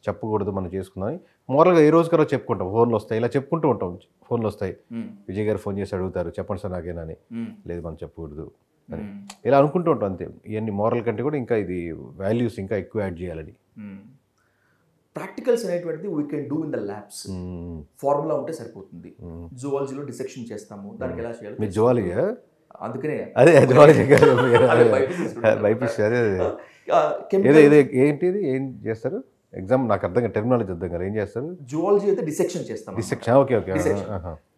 చెప్పకూడదు మనం చేసుకుందాం అని. మోరల్గా ఏ రోజుకరో చెప్పుకుంటాం, ఫోన్లు వస్తాయి, ఇలా చెప్పుకుంటూ ఉంటాం. ఫోన్లు వస్తాయి, విజయ్ గారు ఫోన్ చేసి అడుగుతారు చెప్పండి సార్ నాకేనా అని, లేదు మనం చెప్పకూడదు అని ఇలా అనుకుంటూ ఉంటాం. అంతే. ఇవన్నీ మోరల్ కంటే కూడా ఇంకా ఇది వాల్యూస్ ఇంకా ఎక్కువ యాడ్ చేయాలని. ప్రాక్టికల్స్ అనేటువంటిది we can do in the labs. Formula ఉంటే సరిపోతుంది. జువాలజీలో డిసెక్షన్ చేస్తాము, దానికి ఎలా చేయాలి. మీరు జువాలజీయా? అందుకనే అదే బైపీసీ. అదే ఏంటిది, ఏం చేస్తారు ఎగ్జామ్? నాకు అర్థం కాదు, టెర్మినాలజీ అర్థం కదా, ఏం చేస్తారు? జువాలజీ అయితే డిసెక్షన్ చేస్తాం. Dissection, okay okay.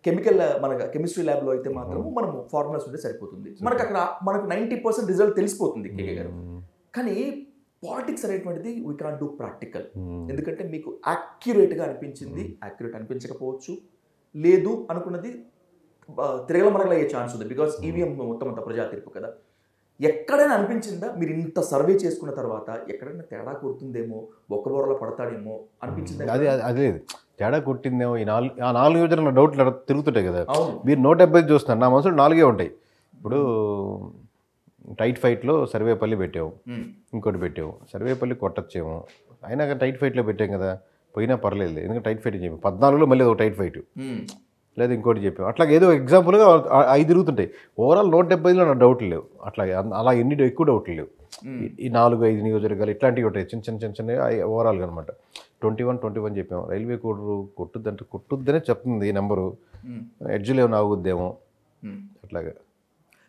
కెమికల్ మన కెమిస్ట్రీ ల్యాబ్లో అయితే మాత్రం మనం ఫార్ములాస్ ఉంటే సరిపోతుంది. మనకు అక్కడ మనకు 90% రిజల్ట్ తెలిసిపోతుంది కేకే గారు. కానీ పాలిటిక్స్ అనేటువంటిది వీ కాంట్ డూ ప్రాక్టికల్. ఎందుకంటే మీకు యాక్యురేట్గా అనిపించింది, యాక్యురేట్ అనిపించకపోవచ్చు, లేదు అనుకున్నది తిరగల మరగలు అయ్యే ఛాన్స్ ఉంది. బికాస్ ఈవీఎం మొత్తం అంత ప్రజా తీర్పు కదా. ఎక్కడైనా అనిపించిందా మీరు ఇంత సర్వే చేసుకున్న తర్వాత ఎక్కడైనా తేడా కొడుతుందేమో, ఒక్క బోరలో పడతాడేమో అనిపించింది? అది లేదు, తేడా కొట్టిందేమో. ఈ 4 యోజనల డౌట్లు తిరుగుతుంటాయి కదా. మీరు 170 చూస్తున్నారు, నా మనసులో 4 ఉంటాయి. ఇప్పుడు టైట్ ఫైట్లో సర్వేపల్లి పెట్టాము, ఇంకోటి పెట్టాము, సర్వేపల్లి కొట్టచ్చేమో, అయినా టైట్ ఫైట్లో పెట్టాం కదా, పోయినా పర్లేదు, ఎందుకంటే టైట్ ఫైట్ చెప్పి 14లో మళ్ళీ ఒక టైట్ ఫైట్, లేదా ఇంకోటి చెప్పాము. అట్లా ఏదో ఎగ్జాంపుల్గా 5 తిరుగుతుంటాయి. ఓవరాల్ 170లో నా డౌట్లు లేవు. అలా ఎక్కువ డౌట్లు లేవు. ఈ 4-5 నియోజకవర్గాలు ఇట్లాంటివి ఉంటాయి, చిన్న ఓవరాల్గా అనమాట. 21 చెప్పాము. రైల్వే కోడ్ కొట్టుద్దనే చెప్తుంది ఈ నెంబరు, ఎడ్జ్లో ఏమైనా ఆగుద్దేమో అట్లాగా.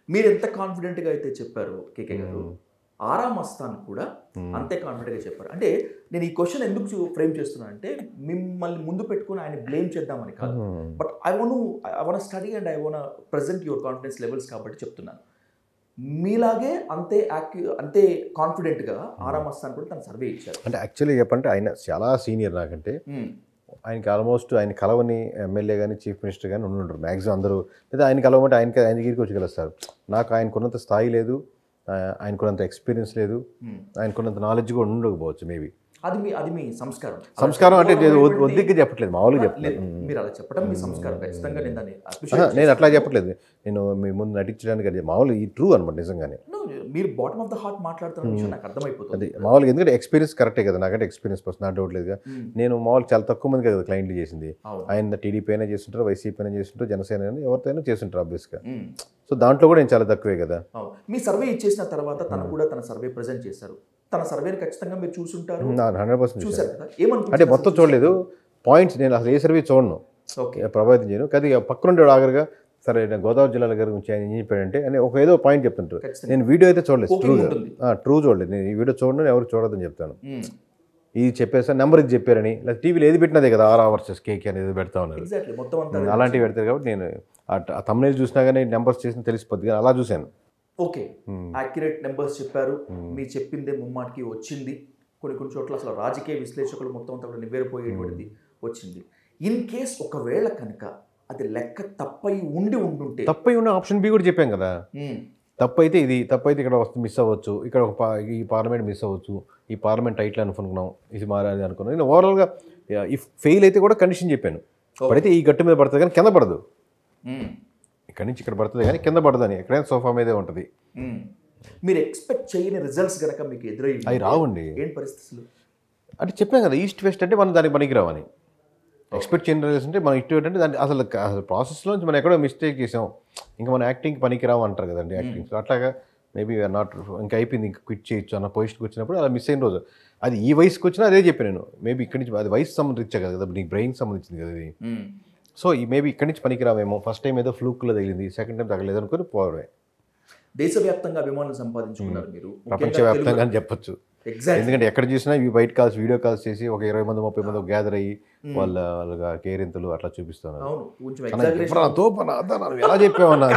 మీరు ఎంత కాన్ఫిడెంట్గా అయితే చెప్పారు కేకే గారు, ఆరా మస్తాన్ కూడా అంతే కాన్ఫిడెంట్గా చెప్పారు. అంటే నేను ఈ క్వశ్చన్ ఎందుకు ఫ్రేమ్ చేస్తున్నాను అంటే, మిమ్మల్ని ముందు పెట్టుకుని ఆయన బ్లేమ్ చేద్దామని కాదు, but I want study and I want present your confidence levels కాబట్టి చెప్తున్నాను. మీలాగే అంతే కాన్ఫిడెంట్గా ఆరా మస్తాన్ కూడా తన సర్వే ఇచ్చారు. అంటే యాక్చువల్లీ చెప్పంటే ఆయన చాలా సీనియర్ నాకంటే. ఆయనకి ఆల్మోస్ట్ ఆయన కలవని ఎమ్మెల్యే కానీ చీఫ్ మినిస్టర్ కానీ ఉండుంటారు మ్యాక్సిమం అందరూ. లేదా ఆయన కలవమంటే ఆయన దగ్గరికి వచ్చి కలుస్తారు. నాకు ఆయనకున్నంత స్థాయి లేదు, ఆయనకున్నంత ఎక్స్పీరియన్స్ లేదు, ఆయనకున్నంత నాలెడ్జ్ కూడా ఉండకపోవచ్చు మేబీ. అది మీ సంస్కారం. సంస్కారం అంటే ఒద్దిగ్గా చెప్పట్లేదు, మామూలుగా చెప్పలేదు. మీరు అలా చెప్పడం మీ సంస్కారం. ఖచ్చితంగా నేను దాన్ని నేను అట్లా చెప్పట్లేదు, నేను మీ ముందు నటించడానికి అది మామూలు ఈ ట్రూ అనమాట నిజంగానే. మీరు బాటమ్ ఆఫ్ ద హార్ట్ మాట్లాడుతున్న విషయం నాకు అర్థమైపోతుంది. అది మామూలుగా ఎందుకంటే ఎక్స్పీరియన్స్ కరెక్టే కదా, నాకంటే ఎక్స్పీరియన్స్ పర్సన్ నా డౌట్ లేదుగా. నేను మామూలు చాలా తక్కువ మంది కదా క్లయింట్లు చేసింది. ఆయన టీడీపీ అయినా చేస్తుంటారు, వైసీపీ అయినా చేస్తుంటారు, జనసేన అయినా ఎవరితోనైనా చేస్తుంటారు ఆబ్వియస్గా. సో దాంట్లో కూడా నేను చాలా తక్కువే కదా. మీ సర్వే ఇచ్చేసిన తర్వాత తను కూడా తన సర్వే ప్రజెంట్ చేశారు. తన సర్వేని ఖచ్చితంగా మీరు చూసుంటారు. 100% చూసారు కదా, ఏమనుకుంటారు? అంటే మొత్తం చూడలేదు, పాయింట్స్ నేను అసలు ఏ సర్వే చూడను, ప్రభావితం చేయను. కానీ పక్కనుండే ఆగరుగా సరే నేను గోదావరి జిల్లాల గారి గురించి ఆయన ఏం చెప్పాడంటే అని ఒక ఏదో పాయింట్ చెప్తుంటారు. నేను వీడియో అయితే చూడలేదు, ట్రూ చూడలేదు. నేను ఈ వీడియో చూడను, ఎవరు చూడదని చెప్తాను. ఇది చెప్పేసి నెంబర్ ఇది చెప్పారని, లేదా టీవీలో ఏది పెట్టినదే కదా, ఆర్ అవర్స్ కేక్ అనేది పెడతా ఉన్నారు, అలాంటివి పెడతారు. కాబట్టి నేను ఆ thumbnail చూసినా కానీ నెంబర్స్ చేసిన తెలిసిపోద్ది, కానీ అలా చూశాను. ఓకే, యాక్యురేట్ నెంబర్స్ చెప్పారు, మీ చెప్పిందే ముమ్మాటికి వచ్చింది. కొన్ని చోట్ల అసలు రాజకీయ విశ్లేషకులు మొత్తం అంతా కూడా నివ్వెరపోయేటువంటిది వచ్చింది. ఇన్ కేస్ ఒకవేళ కనుక అది లెక్క తప్పై ఉండుంటే, తప్పై ఉన్న ఆప్షన్ బి కూడా చెప్పాం కదా. తప్పైతే ఇది, తప్పైతే ఇక్కడ మిస్ అవ్వచ్చు, ఇక్కడ ఈ పార్లమెంట్ మిస్ అవ్వచ్చు, ఈ పార్లమెంట్ టైటిల్ అనుకున్నాం, ఇది మారాలి అనుకున్నాం. నేను ఓవరాల్గా ఇఫ్ ఫెయిల్ అయితే కూడా కండిషన్ చెప్పాను, పడితే ఈ గట్టు మీద పడుతుంది కానీ కింద పడదు, ఇక్కడ నుంచి ఇక్కడ పడుతుంది కానీ కింద పడదని, ఎక్కడైనా సోఫా మీదే ఉంటుంది. మీరు ఎక్స్పెక్ట్ చేయని రిజల్ట్స్ కనుక మీకు ఎదురయ్యి అవి రావండి. ఏంటి పరిస్థితులు అంటే చెప్పాను కదా, ఈస్ట్ వెస్ట్ అంటే మనం దానికి పనికి రావని. ఎక్స్పెక్ట్ చేయని రిజల్ట్స్ అంటే మనం ఇటు అంటే దాన్ని అసలు ప్రాసెస్లో నుంచి మనం ఎక్కడో మిస్టేక్ చేసాం, ఇంకా మన యాక్టింగ్కి పనికి రావు అంటారు కదండి. యాక్టింగ్ అట్లాగా మేబీ వీఆర్ నాట్, ఇంకా అయిపోయింది, ఇంకా క్విట్ చేయొచ్చు అన్న పొజిషన్కి వచ్చినప్పుడు అలా మిస్ అయిన రోజు అది ఈ వయసుకి వచ్చినా అదే చెప్పాను నేను. మేబీ ఇక్కడి నుంచి అది వయసు సంబంధించే కదా, నీకు బ్రెయిన్ సంబంధించింది కదా ఇది. సో ఈ మేబీ ఇక్కడి నుంచి పనికిరావేమో, ఫస్ట్ టైం ఏదో ఫ్లూక్లో తగిలింది, సెకండ్ టైం తగలేదు అనుకుని పోవడమే. దేశవ్యాప్తంగా అభిమానులు సంపాదించుకున్నారు మీరు, ప్రపంచవ్యాప్తంగా అని చెప్పొచ్చు. ఎందుకంటే ఎక్కడ చూసినా ఇవి బయట కాల్స్, వీడియో కాల్స్ చేసి ఒక 20 మంది 30 మంది గ్యాదర్ అయ్యి వాళ్ళ కేరింతలు అట్లా చూపిస్తున్నారు. ఎలా చెప్పామన్నా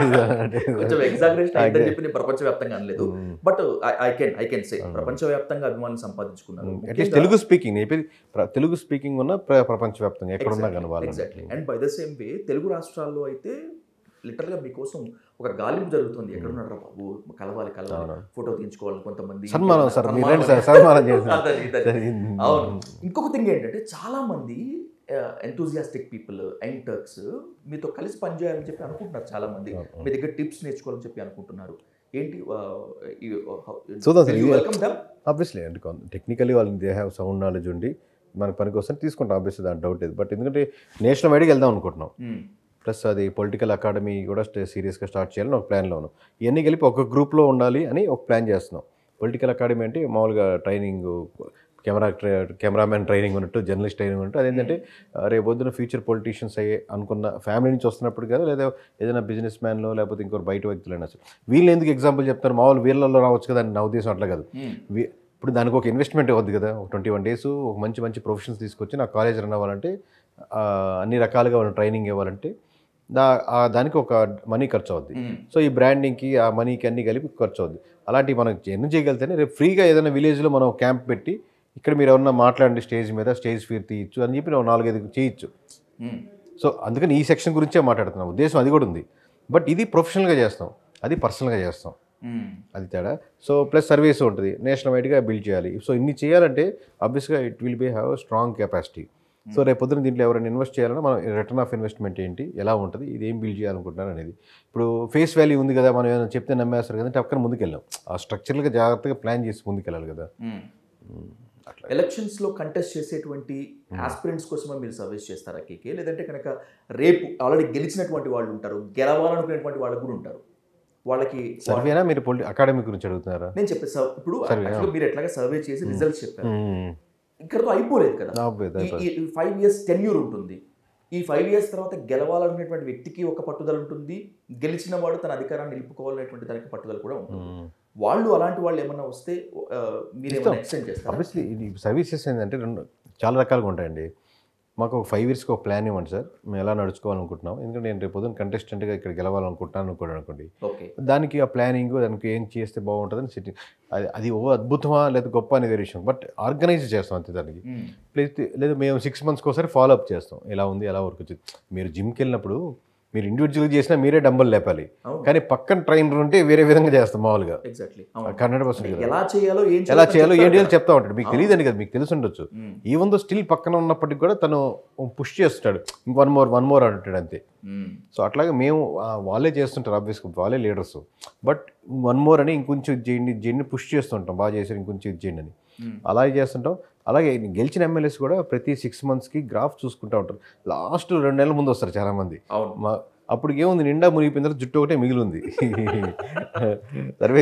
ప్రపంచవ్యాప్తంగా అనలేదు, బట్ ఐ కెన్ సే ప్రపంచవ్యాప్తంగా అభిమానులు సంపాదించుకున్నారు. At least Telugu speaking, Telugu speaking ఉన్న ప్రపంచవ్యాప్తంగా ఎక్కడున్నా కానీ వాళ్ళు. Exactly. And by the same way Telugu రాష్ట్రాల్లో అయితే లిటరల్గా మీకోసం ఒక గాలింపు జరుగుతుంది, ఎక్కడ ఉన్నారా బాబు, కలవాలి ఫోటో తీయించుకోవాలి కొంతమంది. అవును. ఇంకొక థింగ్ ఏంటంటే చాలా మంది ఎంతూజియాస్టిక్ పీపుల్, యంగ్ టర్క్స్ మీతో కలిసి పనిచేయాలని చెప్పి అనుకుంటున్నారు. చాలా మంది మీ దగ్గర టిప్స్ నేర్చుకోవాలని చెప్పి అనుకుంటున్నారు. ఏంటి వెల్కమ్ దమ్? ఆబ్వియస్లీ అంటే టెక్నికలీ వాళ్ళకి దే హ్యావ్ సౌండ్ నాలెడ్జ్ ఉండి మనకు పనికి వస్తే తీసుకుంటాం, ఆబ్వియస్లీ దాని డౌట్ లేదు. బట్ ఎందుకంటే నేషనల్ వైడ్కి వెళ్దాం అనుకుంటున్నాం, ప్లస్ అది పొలిటికల్ అకాడమీ కూడా సీరియస్గా స్టార్ట్ చేయాలని ఒక ప్లాన్లో ఉన్నాం. ఇవన్నీ కలిపి ఒక గ్రూప్లో ఉండాలి అని ఒక ప్లాన్ చేస్తున్నాం. పొలిటికల్ అకాడమీ అంటే మామూలుగా ట్రైనింగ్, కెమెరామెన్ ట్రైనింగ్ ఉన్నట్టు, జర్నలిస్ట్ ట్రైనింగ్ ఉన్నట్టు. అదేంటంటే రేపు పొద్దున ఫ్యూచర్ పొలిటీషియన్స్ అయ్యే అనుకున్న ఫ్యామిలీ నుంచి వస్తున్నప్పుడు కదా, లేదా ఏదైనా బిజినెస్ మ్యాన్లో లేకపోతే ఇంకొక బయట వ్యక్తులైనా సరే, వీళ్ళు ఎందుకు ఎగ్జాంపుల్ చెప్తారు, మామూలు వీళ్ళల్లో రావచ్చు కదా అని నా ఉద్దేశం. అట్లా కాదు, ఇప్పుడు దానికి ఒక ఇన్వెస్ట్మెంట్ అవుద్ది కదా, ఒక 21 days ఒక మంచి ప్రొఫెషన్స్ తీసుకొచ్చి నా కాలేజ్ రన్ అవ్వాలంటే, అన్ని రకాలుగా ట్రైనింగ్ ఇవ్వాలంటే దానికి ఒక మనీ ఖర్చు అవుద్ది. సో ఈ బ్రాండింగ్కి ఆ మనీకి అన్నీ కలిపి ఖర్చు అవుద్ది. అలాంటివి మనం ఎన్ని చేయగలితేనే రేపు ఫ్రీగా ఏదైనా విలేజ్లో మనం క్యాంప్ పెట్టి ఇక్కడ మీరు ఎవరన్నా మాట్లాడండి స్టేజ్ మీద, స్టేజ్ ఫీర్ తీయచ్చు అని చెప్పి 4-5 చేయొచ్చు. సో అందుకని ఈ సెక్షన్ గురించే మాట్లాడుతున్నాం, ఉద్దేశం అది కూడా ఉంది. బట్ ఇది ప్రొఫెషనల్గా చేస్తాం, అది పర్సనల్గా చేస్తాం, అది తేడా. సో ప్లస్ సర్వీస్ ఉంటుంది, నేషనల్ వైడ్గా బిల్డ్ చేయాలి. సో ఇన్ని చేయాలంటే ఆబ్వియస్గా it will be have strong capacity. So రేపు పొద్దున దీంట్లో ఎవరైనా ఇన్వెస్ట్ చేయాలన్నా మనం రిటర్న్ ఆఫ్ ఇన్వెస్ట్మెంట్ ఏంటి, ఎలా ఉంటుంది, ఇది ఏం బిల్డ్ చేయాలనుకుంటున్నారు అనేది. ఇప్పుడు ఫేస్ వాల్యూ ఉంది కదా, మనం ఏమైనా చెప్తే నమ్మేస్తారు కదా, అక్కడ ముందుకెళ్ళాం. ఆ స్ట్రక్చర్గా జాగ్రత్తగా ప్లాన్ చేసి ముందుకెళ్ళాలి కదా. ఎలక్షన్స్లో కంటెస్ట్ చేసేటువంటి ఆస్పిరెంట్స్ కోసమే మీరు సర్వీస్ చేస్తారా కేకే, లేదంటే కనుక రేపు ఆల్రెడీ గెలిచినటువంటి వాళ్ళు ఉంటారు, గెలవాలనుకునేటువంటి వాళ్ళు కూడా ఉంటారు, వాళ్ళకి సర్వేనా? మీరు అకాడమీ గురించి అడుగుతున్నారా? నేను చెప్పేసి ఇప్పుడు మీరు ఎట్లాగా సర్వే చేసి రిజల్ట్స్ చెప్పారు, ఇక్కడతో అయిపోలేదు కదా. 5 years టెన్యూర్ ఉంటుంది. ఈ 5 years తర్వాత గెలవాలనేటువంటి వ్యక్తికి ఒక పట్టుదల ఉంటుంది, గెలిచిన వాడు తన అధికారాన్ని నిలుపుకోవాలనేటువంటి దానికి పట్టుదల కూడా ఉంటుంది. వాళ్ళు అలాంటి వాళ్ళు ఏమన్నా వస్తే మీరు ఏమైనా ఎక్స్టెండ్ చేస్తారు? ఆబ్వియస్లీ ఇది సర్వీసెస్ ఏంటంటే చాలా రకాలుగా ఉంటాయండి. మాకు ఒక 5 yearsకి ఒక ప్లాన్ ఇవ్వండి సార్, మేము ఎలా నడుచుకోవాలనుకుంటున్నాం. ఎందుకంటే నేను రేపు పొద్దున్న కంటెస్టెంట్గా ఇక్కడ గెలవాలనుకుంటున్నాను అనుకోండి, దానికి ఆ ప్లానింగ్, దానికి ఏం చేస్తే బాగుంటుందని సిట్టింగ్, అది ఓ అద్భుతమా లేదా గొప్ప అనే వేరే విషయం. బట్ ఆర్గనైజ్ చేస్తాం అంతే దానికి. లేదా మేము 6 monthsకి ఒకసారి ఫాలో అప్ చేస్తాం, ఎలా ఉంది, ఎలా వర్క్ వచ్చింది. మీరు జిమ్కి వెళ్ళినప్పుడు మీరు ఇండివిజువల్గా చేసినా మీరే డంబల్ లేపాలి, అవును. కానీ పక్కన ట్రైనర్ ఉంటే వేరే విధంగా చేస్తాం మామూలుగా. ఎగ్జాక్ట్లీ 100% ఎలా చేయాలో ఎలా చేయాలో ఏం చేయాలో చెప్తా ఉంటాడు. మీకు తెలియదండి కదా, మీకు తెలిసి ఉండొచ్చు. ఈవెన్ దో స్టిల్ పక్కన ఉన్నప్పటికీ కూడా తను పుష్ చేస్తాడు, వన్ మోర్ అంటాడు అంతే. సో అట్లాగే మేము వాళ్ళే చేస్తుంటారు, ఆబ్వియస్గా వాళ్ళే లీడర్స్, బట్ వన్ మోర్ అని ఇంకొంచెం ఇది చేయండి పుష్ చేస్తుంటాం, బాగా చేశారు ఇంకొంచెం ఇది చేయండి అని అలాగే చేస్తుంటాం. అలాగే గెలిచిన ఎమ్మెల్యేస్ కూడా ప్రతి 6 monthsకి గ్రాఫ్ చూసుకుంటూ ఉంటారు. లాస్ట్ 2 నెలల ముందు వస్తారు చాలామంది. అప్పటికి ఏముంది, నిండా మునిగిపోయిన తర్వాత జుట్టు ఒకటే మిగిలి ఉంది, సర్వే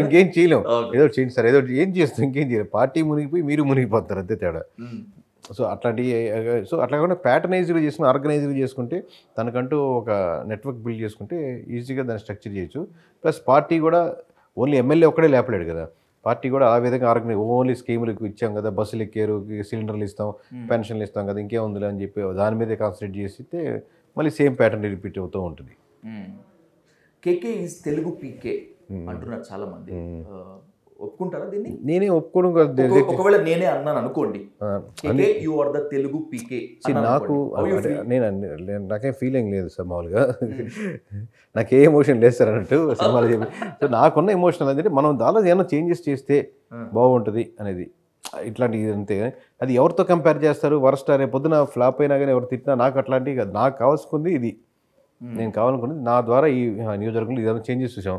ఇంకేం చేయలేం, ఏదో చేయండి సార్, ఏదో ఏం చేస్తాం, ఇంకేం చేయలేం, పార్టీ మునిగిపోయి మీరు మునిగిపోతారు అంతే తేడా. సో అట్లాంటివి, సో అట్లా కాకుండా ప్యాటర్నైజ్గా చేసుకుని ఆర్గనైజ్గా చేసుకుంటే తనకంటూ ఒక నెట్వర్క్ బిల్డ్ చేసుకుంటే ఈజీగా దాన్ని స్ట్రక్చర్ చేయొచ్చు. ప్లస్ పార్టీ కూడా ఓన్లీ ఎమ్మెల్యే ఒక్కడే లేపలేడు కదా, పార్టీ కూడా ఆ విధంగా ఆర్గనైజ్ ఓన్లీ స్కీములకు ఇచ్చాం కదా, బస్సులు ఎక్కారు, సిలిండర్లు ఇస్తాం, పెన్షన్లు ఇస్తాం కదా, ఇంకేముందిలే అని చెప్పి దాని మీదే కాన్సన్ట్రేట్ చేస్తే మళ్ళీ సేమ్ ప్యాటర్న్ రిపీట్ అవుతూ ఉంటుంది. కేకే ఈజ్ తెలుగు పీకే అంటున్నారు చాలా మంది, ఒప్పుకుంటారా దీన్ని? నేనే ఒప్పుకోవడం, ఒకవేళ నేనే అన్నాను అనుకోండి, యు ఆర్ ద తెలుగు పీకే, నాకు నాకేం ఫీలింగ్ లేదు సార్, మామూలుగా నాకే ఎమోషన్ లేదు సార్ అన్నట్టు సినిమాలు చెప్పి. సో నాకున్న ఎమోషన్ ఏంటంటే మనం దానిలో ఏమైనా చేంజెస్ చేస్తే బాగుంటుంది అనేది, ఇట్లాంటివి అంతే. అది ఎవరితో కంపేర్ చేస్తారు, వరస్ట్ రేపు పొద్దున ఫ్లాప్ అయినా కానీ ఎవరు తిట్టినా నాకు అట్లాంటివి కాదు, నాకు కావాల్సుకుంది ఇది, నేను కావాలనుకున్నది నా ద్వారా ఈ నియోజకవర్గంలో ఏదైనా చేంజెస్ చూసాం,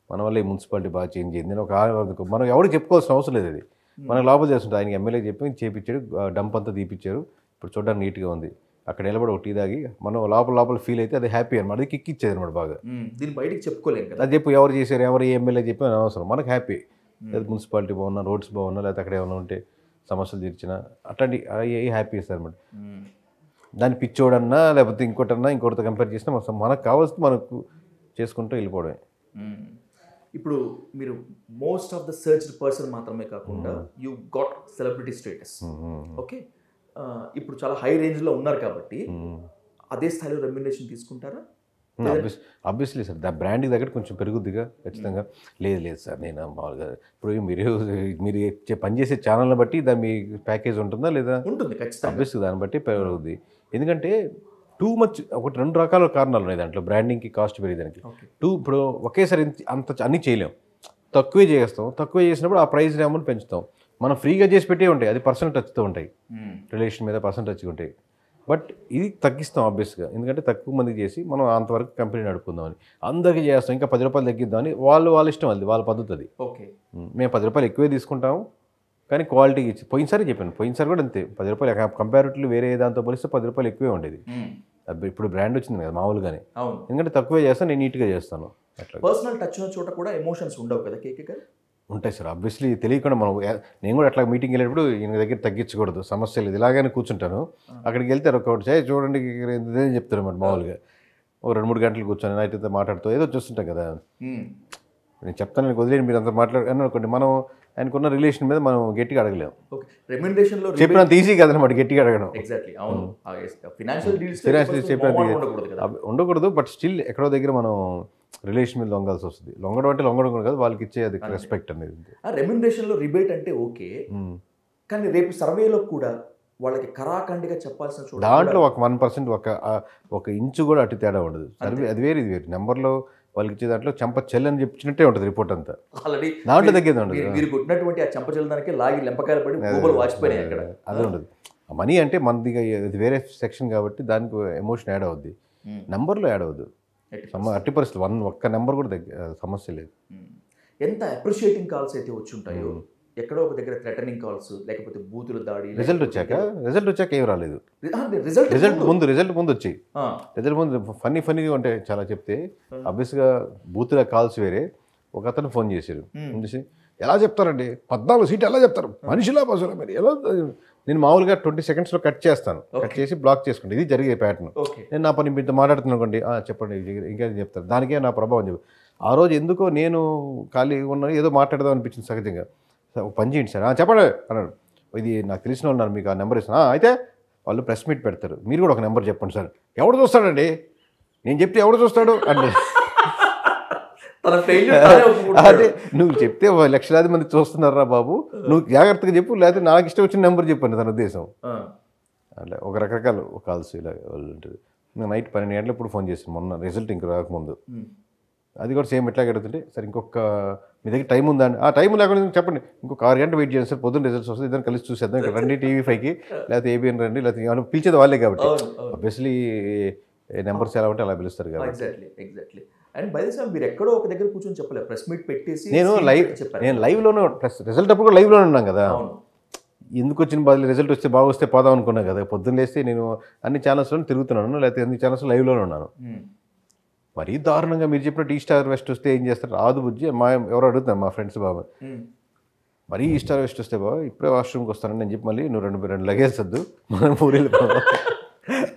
మన వల్ల ఈ మున్సిపాలిటీ బాగా చేంజ్ అయింది, నేను ఒక మనం ఎవరికి చెప్పుకోవాల్సిన అవసరం లేదు, అది మనకు లోపల చేస్తుంటే ఆయనకి ఎమ్మెల్యే చెప్పి చేయించాడు, డంప్ అంతా తీపిచ్చారు, ఇప్పుడు చూడడానికి నీట్గా ఉంది, అక్కడ నిలబడి ఒక టీ తాగి మనం లోపల ఫీల్ అయితే అది హ్యాపీ అనమాట, అది కిక్ ఇచ్చేది అనమాట బాగా. దీన్ని బయటికి చెప్పుకోలేము కదా, అది చెప్పు ఎవరు చేశారు, ఎవరు ఎమ్మెల్యే చెప్పి అవసరం, మనకు హ్యాపీ, లేదా మున్సిపాలిటీ బాగున్నా, రోడ్స్ బాగున్నా, లేకపోతే అక్కడ ఏమైనా ఉంటే సమస్యలు తీర్చినా అట్లాంటి హ్యాపీ ఇస్తారు అనమాట. దాన్ని పిచ్చోడన్నా లేకపోతే ఇంకోటితో కంపేర్ చేసినా మనకు కావాల్సి మనకు చేసుకుంటూ వెళ్ళిపోవడమే. ఇప్పుడు మీరు most of the searched person మాత్రమే కాకుండా you got celebrity status, okay, ఇప్పుడు చాలా హై రేంజ్లో ఉన్నారు కాబట్టి అదే స్థాయిలో రెమ్యునరేషన్ తీసుకుంటారా? ఆబ్వియస్లీ సార్, బ్రాండ్కి దగ్గర కొంచెం పెరుగుద్దిగా ఖచ్చితంగా. లేదు సార్, నేను మామూలుగా ఇప్పుడు మీరు పనిచేసే ఛానల్ని బట్టి దాని మీ ప్యాకేజ్ ఉంటుందా లేదా? ఉంటుంది ఖచ్చితంగా, ఆబ్వియస్లీ దాన్ని బట్టి పెరుగుద్ది. ఎందుకంటే టూ మచ్, ఒకటి 2 రకాల కారణాలు ఉన్నాయి దాంట్లో బ్రాండింగ్కి కాస్ట్ పెరిగేదానికి. ఇప్పుడు ఒకేసారి అన్నీ చేయలేం, తక్కువే చేసినప్పుడు ఆ ప్రైస్ అమౌంట్ పెంచుతాం. మనం ఫ్రీగా చేసి పెట్టే ఉంటాయి, అది పర్సనల్ టచ్తో ఉంటాయి, రిలేషన్ మీద పర్సనల్ టచ్గా ఉంటాయి. బట్ ఇది తగ్గిస్తాం ఆబ్వియస్గా, ఎందుకంటే తక్కువ మందికి చేసి మనం అంతవరకు కంపెనీ నడుపుకుందామని, అందరికీ చేస్తాం, ఇంకా 10 రూపాయలు తగ్గిద్దామని వాళ్ళ ఇష్టం, అది వాళ్ళ పద్ధతి. ఓకే, మేము 10 రూపాయలు ఎక్కువే తీసుకుంటాము కానీ క్వాలిటీ ఇచ్చి, పోయినసారి కూడా అంతే, 10 రూపాయలు కంపారిటివ్లీ వేరే దాంతో పోలిస్తే 10 రూపాయలు ఎక్కువే ఉండేది. ఇప్పుడు బ్రాండ్ వచ్చింది కదా మామూలుగానే, ఎందుకంటే తక్కువే చేస్తాను, నేను నీట్గా చేస్తాను. అట్లా పర్సనల్ టచ్ ఉన్న చోట కూడా ఎమోషన్స్ ఉండవు కదా కేకే గారు? ఉంటాయి సార్, ఆబ్వియస్లీ తెలియకుండా నేను కూడా అట్లా మీటింగ్ వెళ్ళేటప్పుడు ఈయన దగ్గర తగ్గించకూడదు, సమస్య లేదు, ఇలాగనే కూర్చుంటాను. అక్కడికి వెళ్తే ఒకటి చూడండి చెప్తారు అన్నమాట, మామూలుగా ఒక 2-3 గంటలు కూర్చొని నైట్ మాట్లాడుతూ ఏదో చూస్తుంటాం కదా, నేను చెప్తాను, నేను వదిలేను మీరు అంతా అనుకోండి, మనం ఆయనకున్న రిలేషన్ మీద మనం గట్టిగా అడగలేము. రెమ్యునరేషన్లో చెప్పినంత ఈజీ కదనమాట గట్టిగా అడగడం. ఎగ్జాక్ట్లీ, అవును, ఫినాన్షియల్ డీల్స్ ఉండకూడదు, బట్ స్టిల్ ఎక్కడో దగ్గర మనం రిలేషన్ మీద లొంగాల్సి వస్తుంది. లొంగడం అంటే లొంగడం కూడా కాదు, వాళ్ళకి ఇచ్చే అది రెస్పెక్ట్ అనేది. రెమ్యునరేషన్లో రిబేట్ అంటే ఓకే, కానీ రేపు సర్వేలో కూడా వాళ్ళకి కరాఖండిగా చెప్పాల్సిన చోట దాంట్లో ఒక 1% ఒక ఇంచు కూడా అటు తేడా ఉండదు. సర్వే అది వేరు, ఇది వేరు. నెంబర్లో వాళ్ళకి ఇచ్చే దాంట్లో చెల్లని చెప్పినట్టే ఉంటుంది రిపోర్ట్ అంతా, ఆల్రెడీ దాంట్లో తగ్గేది ఉండదు. మీరు కొట్టినటువంటి ఆ చెల్లదానికి లాగి లెంపకాయలు పడి గూగుల్ వాచిపోయినాయి అక్కడ, అదే ఉండదు. మనీ అంటే మనది ఇది వేరే సెక్షన్ కాబట్టి దానికి ఎమోషన్ యాడ్ అవుద్ది, నెంబర్లో యాడ్ అవ్వదు. అట్టి పరిస్థితులు ఒక్క నెంబర్ కూడా సమస్య లేదు. ఎంత అప్రిషియేటింగ్ కాల్స్ అయితే వచ్చి ఉంటాయో, ఎక్కడో ఒక దగ్గర థ్రెటనింగ్ కాల్స్, లేకపోతే బూతుల దాడి, రిజల్ట్ వచ్చాక ఏం రాలేదు, రిజల్ట్ ముందు వచ్చాయి, రిజల్ట్ ముందు ఫన్నీగా అంటే చాలా చెప్తే ఆబ్వియస్గా బూతుల కాల్స్ వేరే. ఒక అతను ఫోన్ చేశారు, ఎలా చెప్తారండి 14 సీట్లు ఎలా చెప్తారు, మనిషిలా బస్సులో మీరు ఎలా? నేను మామూలుగా 20 secondsలో కట్ చేస్తాను, కట్ చేసి బ్లాక్ చేసుకుంటాను, ఇది జరిగే ప్యాటర్న్. నేను నా పని మీతో మాట్లాడుతున్నాను అనుకోండి, చెప్పండి ఇంకా చెప్తాను, దానికే నా ప్రభావం చెప్పి. ఆ రోజు ఎందుకో నేను ఖాళీగా ఉన్నాను, ఏదో మాట్లాడదాం అనిపించింది సహజంగా. ఒక పని చేయండి సార్, చెప్పండి అన్నాడు. ఇది నాకు తెలిసిన ఉన్నారు, మీకు ఆ నెంబర్ ఇస్తాను. అయితే వాళ్ళు ప్రెస్ మీట్ పెడతారు, మీరు కూడా ఒక నెంబర్ చెప్పండి సార్. ఎవడు చూస్తాడండి, నేను చెప్తే ఎవడు చూస్తాడు అంటే, అదే నువ్వు చెప్తే లక్షలాది మంది చూస్తున్నారా బాబు, నువ్వు జాగ్రత్తగా చెప్పు, లేకపోతే నాకు ఇష్టం వచ్చిన నెంబర్ చెప్పండి తన ఉద్దేశం. అంటే ఒక రకరకాల కాల్స్ ఇలా వాళ్ళు ఉంటుంది. నైట్ 12 గంటలు ఇప్పుడు ఫోన్ చేశాను మొన్న రిజల్ట్ ఇంక రాకముందు. ఉమ్. అది కూడా సేమ్ ఎట్లాగ అడుగుతుంటే సార్ ఇంకొక మీ దగ్గర టైం ఉందా అండి? ఆ టైం లేకుండా చెప్పండి, ఇంకొక 6 గంటలు వెయిట్ చేయండి సార్, పొద్దున్న రిజల్ట్స్ వస్తుంది, ఇద్దరు కలిసి చూసేద్దాం, ఇక్కడ రండి టీవీ5కి, లేకపోతే ఏబిఎన్ రండి, లేకపోతే ఏమైనా పిలిచేది వాళ్ళే కాబట్టి అవును, అవును. ఆబ్వియస్లీ నెంబర్స్ ఎలా ఉంటే అలా పిలుస్తారు కాబట్టి. ఎగ్జాక్ట్లీ. అండ్ బై దిస్ మీరు ఎక్కడో ఒక దగ్గర కూర్చొని చెప్పలేదు, ప్రెస్ మీట్ పెట్టేసి నేను scene లైవ్ పెట్టి చెప్పారు. నేను లైవ్లోనే ప్లస్ రిజల్ట్ అప్పుడు కూడా లైవ్లోనే ఉన్నాం కదా. అవును. ఎందుకు వచ్చిన బాధలు, రిజల్ట్ వస్తే బాగా వస్తే పోదాం అనుకున్నాను కదా. పొద్దున్న లేస్తే నేను అన్ని ఛానల్స్లో తిరుగుతున్నాను, లేకపోతే అన్ని ఛానల్స్ లైవ్లోనే ఉన్నాను. ఉమ్. మరీ దారుణంగా మీరు చెప్పినట్టు ఈ స్టార్ వెస్ట్ వస్తే ఏం చేస్తారు? రాదు బుజ్జి, మా ఎవరో అడుగుతాను మా ఫ్రెండ్స్ బాబా, ఉమ్. మరీ ఈ స్టార్ వెస్ట్ వస్తే బాబా ఇప్పుడే వాష్రూమ్కి వస్తానని నేను చెప్పి మళ్ళీ నువ్వు రెండు లగేజ్ వద్దు మనం ఊరిలో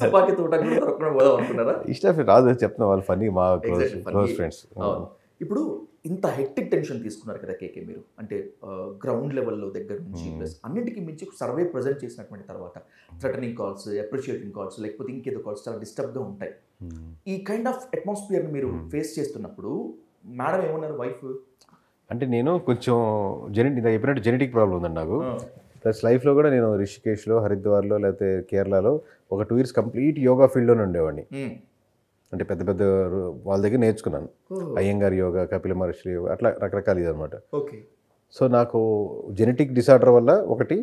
తుపాకీ తోట కూడా దొరకకుండా పోదాం అనుకున్నారా? ఈ స్టాఫ్ రాదు చెప్తున్నా, వాళ్ళు ఫన్నీ మా Exactly, funny. Close friends. అవును. ఇప్పుడు ఇంత హెక్టిక్ టెన్షన్ తీసుకున్నారు కదా కేకే మీరు, అంటే గ్రౌండ్ లెవెల్లో దగ్గర నుంచి ప్లస్ అన్నిటికీ మించి సర్వే ప్రజెంట్ చేసినటువంటి తర్వాత థ్రెటనింగ్ కాల్స్, అప్రిషియేటింగ్ కాల్స్, లేకపోతే ఇంకేదో కాల్స్ చాలా డిస్టర్బ్గా ఉంటాయి. ఈ కైండ్ ఆఫ్ అట్మాస్ఫియర్ని మీరు ఫేస్ చేస్తున్నప్పుడు మేడం ఏమన్నారు వైఫ్? అంటే నేను కొంచెం చెప్పినట్టు జెనెటిక్ ప్రాబ్లం ఉందండి నాకు. ప్లస్ లైఫ్లో కూడా నేను రిషికేష్లో, హరిద్వార్లో, లేకపోతే కేరళలో ఒక 2 years కంప్లీట్ యోగా ఫీల్డ్లోనే ఉండేవాడిని. అంటే పెద్ద పెద్ద వాళ్ళ దగ్గర నేర్చుకున్నాను. అయ్యంగార్ యోగా, కపిల మహర్షి యోగా, అట్లా రకరకాలు ఇదనమాట. ఓకే. సో నాకు జెనెటిక్ డిసార్డర్ వల్ల ఒకటి,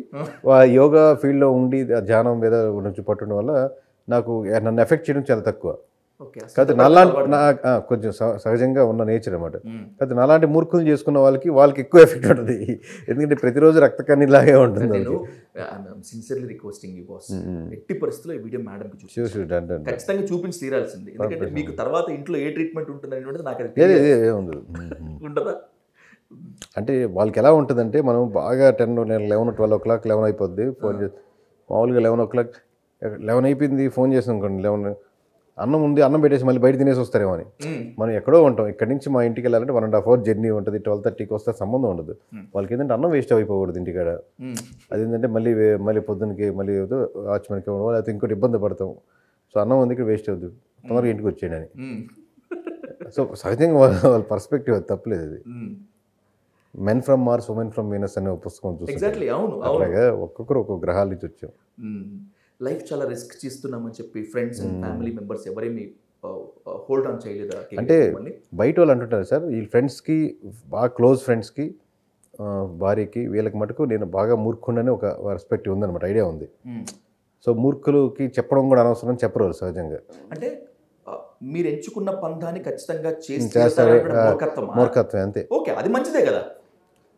యోగా ఫీల్డ్లో ఉండి ధ్యానం మీద నుంచి పట్టడం వల్ల నాకు నన్ను ఎఫెక్ట్ చేయడం చాలా తక్కువ. కాదు నాలాంటి కొంచెం సహజంగా ఉన్న నేచర్ అనమాట. కాదు నాలాంటి మూర్ఖులు చేసుకున్న వాళ్ళకి ఎక్కువ ఎఫెక్ట్ ఉంటుంది, ఎందుకంటే ప్రతిరోజు రక్త కన్నీలాగే ఉంటుంది. సిన్సియర్లీ రిక్వెస్టింగ్ యూ బాస్, ఎట్టి పరిస్థితుల్లో ఈ వీడియో మేడంకి ఖచ్చితంగా చూపించి తీరాల్సింది, ఎందుకంటే మీకు తర్వాత ఇంట్లో ఏ ట్రీట్మెంట్ ఉంటుంది అనేది నాకు ఉంటుందా. అంటే వాళ్ళకి ఎలా ఉంటుందంటే, మనం బాగా 10, 11, 12 o'clock 11 అయిపోద్ది ఫోన్ చేసి, మామూలుగా 11 o'clock 11 అయిపోయింది ఫోన్ చేసాం అనుకోండి, 11 అన్నం ఉంది, అన్నం పెట్టేసి మళ్ళీ బయట తినేసి వస్తారేమో అని. మనం ఎక్కడో ఉంటాం, ఇక్కడి నుంచి మా ఇంటికి వెళ్ళాలంటే 1.5 hour జర్నీ ఉంటుంది, 12:30కి వస్తే సంబంధం ఉండదు. వాళ్ళకి ఏంటంటే అన్నం వేస్ట్ అయిపోకూడదు ఇంటికాడ. అదేంటంటే మళ్ళీ పొద్దున్నకి మళ్ళీ వాచ్మెన్కి ఇవ్వడం, లేకపోతే ఇంకోటి ఇబ్బంది పడతాం. సో అన్నం ఉంది ఇక్కడ వేస్ట్ అవుతుంది, తొందరగా ఇంటికి వచ్చేయండి అని. సో సహజంగా వాళ్ళ పర్స్పెక్టివ్ అది తప్పలేదు. అది men from Mars, women from Venus అనే పుస్తకం చూసి అలాగే ఒక్కొక్కరు ఒక్కొక్క గ్రహాల నుంచి వచ్చాం. లైఫ్ చాలా రిస్క్ చేస్తున్నామని చెప్పి ఫ్రెండ్స్ అండ్ ఫ్యామిలీ మెంబర్స్ ఎవరేమి హోల్డ్ ఆన్ చేయలేదా? అంటే బయట వాళ్ళు అంటుంటారు సార్, ఈ ఫ్రెండ్స్కి బాగా క్లోజ్ ఫ్రెండ్స్కి, భార్యకి, వీళ్ళకి మటుకు నేను బాగా మూర్ఖుండని ఒక రెస్పెక్ట్ ఉందన్నమాట, ఐడియా ఉంది. సో మూర్ఖులకి చెప్పడం కూడా అనవసరం, చెప్పరు సహజంగా. అంటే మీరు ఎంచుకున్న పంథాన్ని ఖచ్చితంగా చేస్తారు, మూర్ఖత్వం అంతే. ఓకే, అది మంచిదే కదా.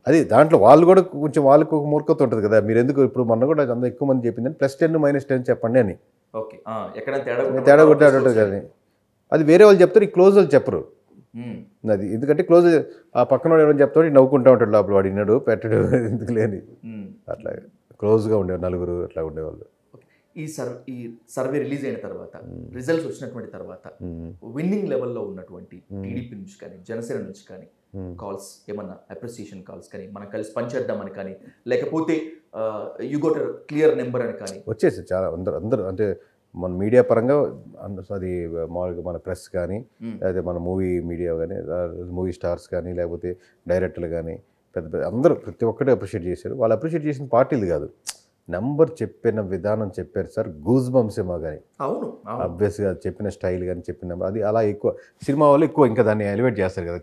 అది దాంట్లో వాళ్ళు కూడా కొంచెం వాళ్ళకు ఒక మూర్ఖత్వం ఉంటుంది కదా. మీరు ఎందుకు ఇప్పుడు మొన్న కూడా అంత ఎక్కువ మంది చెప్పిందని +10 -10 చెప్పండి అని. ఓకే, ఎక్కడ తేడా కొట్టాడు కానీ అది వేరే వాళ్ళు చెప్తారు, ఈ క్లోజ్ వాళ్ళు చెప్పరు. అది ఎందుకంటే క్లోజ్ ఆ పక్కన వాడు ఏమైనా చెప్తాడు, నవ్వుకుంటూ ఉంటాడు లోపల, వాడు విన్నాడు పెట్టాడు ఎందుకు లేని. అట్లా క్లోజ్గా ఉండేవారు నలుగురు అట్లా ఉండేవాళ్ళు. ఈ సర్వే రిలీజ్ అయిన తర్వాత, రిజల్ట్స్ వచ్చినటువంటి తర్వాత, విన్నింగ్ లెవెల్లో ఉన్నటువంటి టీడీపీ నుంచి కానీ, జనసేన నుంచి కానీ కాల్స్, ఏమన్నా అప్రిసియేషన్ కాల్స్ కానీ, మనం కలిసి పనిచేద్దామని కానీ, లేకపోతే యూ గోట్ క్లియర్ నెంబర్ అని కానీ వచ్చేసి చాలా అందరూ అంటే మన మీడియా పరంగా అది మామూలుగా మన ప్రెస్ కానీ, లేకపోతే మన మూవీ మీడియా కానీ, మూవీ స్టార్స్ కానీ, లేకపోతే డైరెక్టర్లు కానీ, పెద్ద అందరూ ప్రతి ఒక్కటే అప్రిషియేట్ చేశారు. వాళ్ళు అప్రిషియేట్ చేసిన పార్టీలు కాదు, నెంబర్ చెప్పిన విధానం చెప్పారు సార్. గూస్ బంప్స్ ఏమో కానీ, అవును ఆబ్వియస్గా చెప్పిన స్టైల్ కానీ, చెప్పిన అది అలా ఎక్కువ సినిమా వాళ్ళు ఎక్కువ ఇంకా దాన్ని ఎలివేట్ చేస్తారు కదా,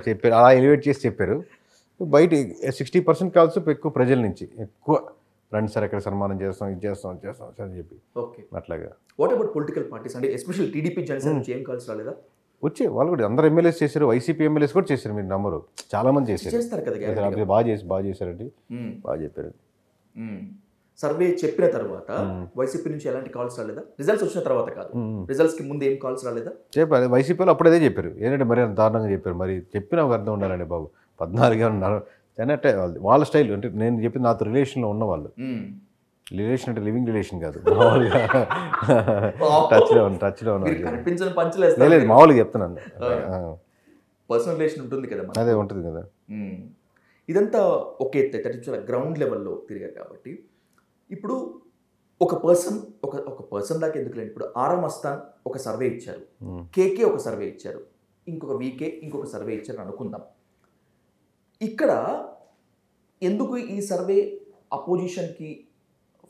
చెప్పారు అలా ఎలివేట్ చేసి చెప్పారు. బయట 60% కాల్స్ ఎక్కువ ప్రజల నుంచి ఎక్కువ రండి సార్ ఎక్కడ సన్మానం చేస్తాం, ఇది చేస్తాం అని చెప్పి. ఓకే, అట్లాగా. వాట్ అబౌట్ పొలిటికల్ పార్టీస్, అంటే ఎస్పెషల్ టీడీపీ, జనసేన నుంచి ఏం కాల్స్ రాలేదా? వచ్చే వాళ్ళు కూడా అందరు ఎమ్మెల్యేస్ చేశారు, వైసీపీ ఎమ్మెల్యేస్ కూడా చేశారు. మీరు నమ్మరు, చాలా మంది చేశారు కదా. బాగా చేశారండి, బాగా చెప్పారు. సర్వే చెప్పిన తర్వాత వైసీపీ నుంచి ఎలాంటి కాల్స్ రాలేదా? రిజల్ట్స్ వచ్చిన తర్వాత కాదు, రిజల్ట్స్ కి ముందు ఏం కాల్స్ రాలేదా? చెప్పారు వైసీపీలో అప్పుడేదే చెప్పారు. ఏంటంటే మరి దారుణంగా చెప్పారు. మరి చెప్పినా ఒక అర్థం ఉండాలండి బాబు. 14 ఉన్నారు అంటే వాళ్ళ స్టైల్. అంటే నేను చెప్పిన నాతో రిలేషన్లో ఉన్న వాళ్ళు, రిలేషన్ అంటే లివింగ్ రిలేషన్ కాదు, మామూలుగా టచ్లో ఉన్నారు. లేదు మామూలుగా చెప్తున్నాను, పర్సనల్ రిలేషన్ ఉంటుంది కదా, అదే ఉంటుంది కదా. ఇదంతా ఒకే ఎత్తే గ్రౌండ్ లెవెల్లో తిరిగారు కాబట్టి, ఇప్పుడు ఒక పర్సన్ దాకా ఎందుకు లేదు. ఇప్పుడు ఆర్ఎం అస్తాన్ ఒక సర్వే ఇచ్చారు, కేకే ఒక సర్వే ఇచ్చారు, ఇంకొక వీకే ఇంకొక సర్వే ఇచ్చారు అనుకుందాం. ఇక్కడ ఎందుకు ఈ సర్వే అపోజిషన్కి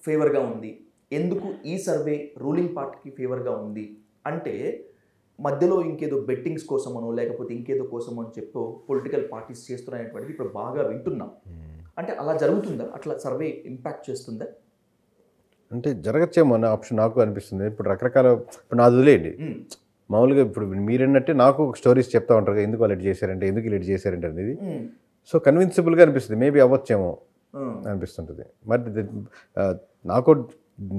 ఫేవర్గా ఉంది, ఎందుకు ఈ సర్వే రూలింగ్ పార్టీకి ఫేవర్గా ఉంది అంటే మధ్యలో ఇంకేదో బెట్టింగ్స్ కోసమనో లేకపోతే ఇంకేదో కోసమో అని చెప్పో పొలిటికల్ పార్టీస్ చేస్తున్నాయనేటువంటిది ఇప్పుడు బాగా వింటున్నాం. అంటే అలా జరుగుతుందా? అట్లా సర్వే ఇంపాక్ట్ చేస్తుందా? అంటే జరగచ్చేమో అనే ఆప్షన్ నాకు అనిపిస్తుంది. ఇప్పుడు రకరకాల ఇప్పుడు నాది వదిలేయండి, మామూలుగా ఇప్పుడు మీరన్నట్టే నాకు ఒక స్టోరీస్ చెప్తా ఉంటారు కదా, ఎందుకు వాళ్ళు ఇటు చేశారంటే, ఎందుకు ఇలా ఇటు చేశారంటే అనేది. సో కన్విన్సిబుల్గా అనిపిస్తుంది, మేబీ అవ్వచ్చేమో అనిపిస్తుంటుంది. మరి నాకు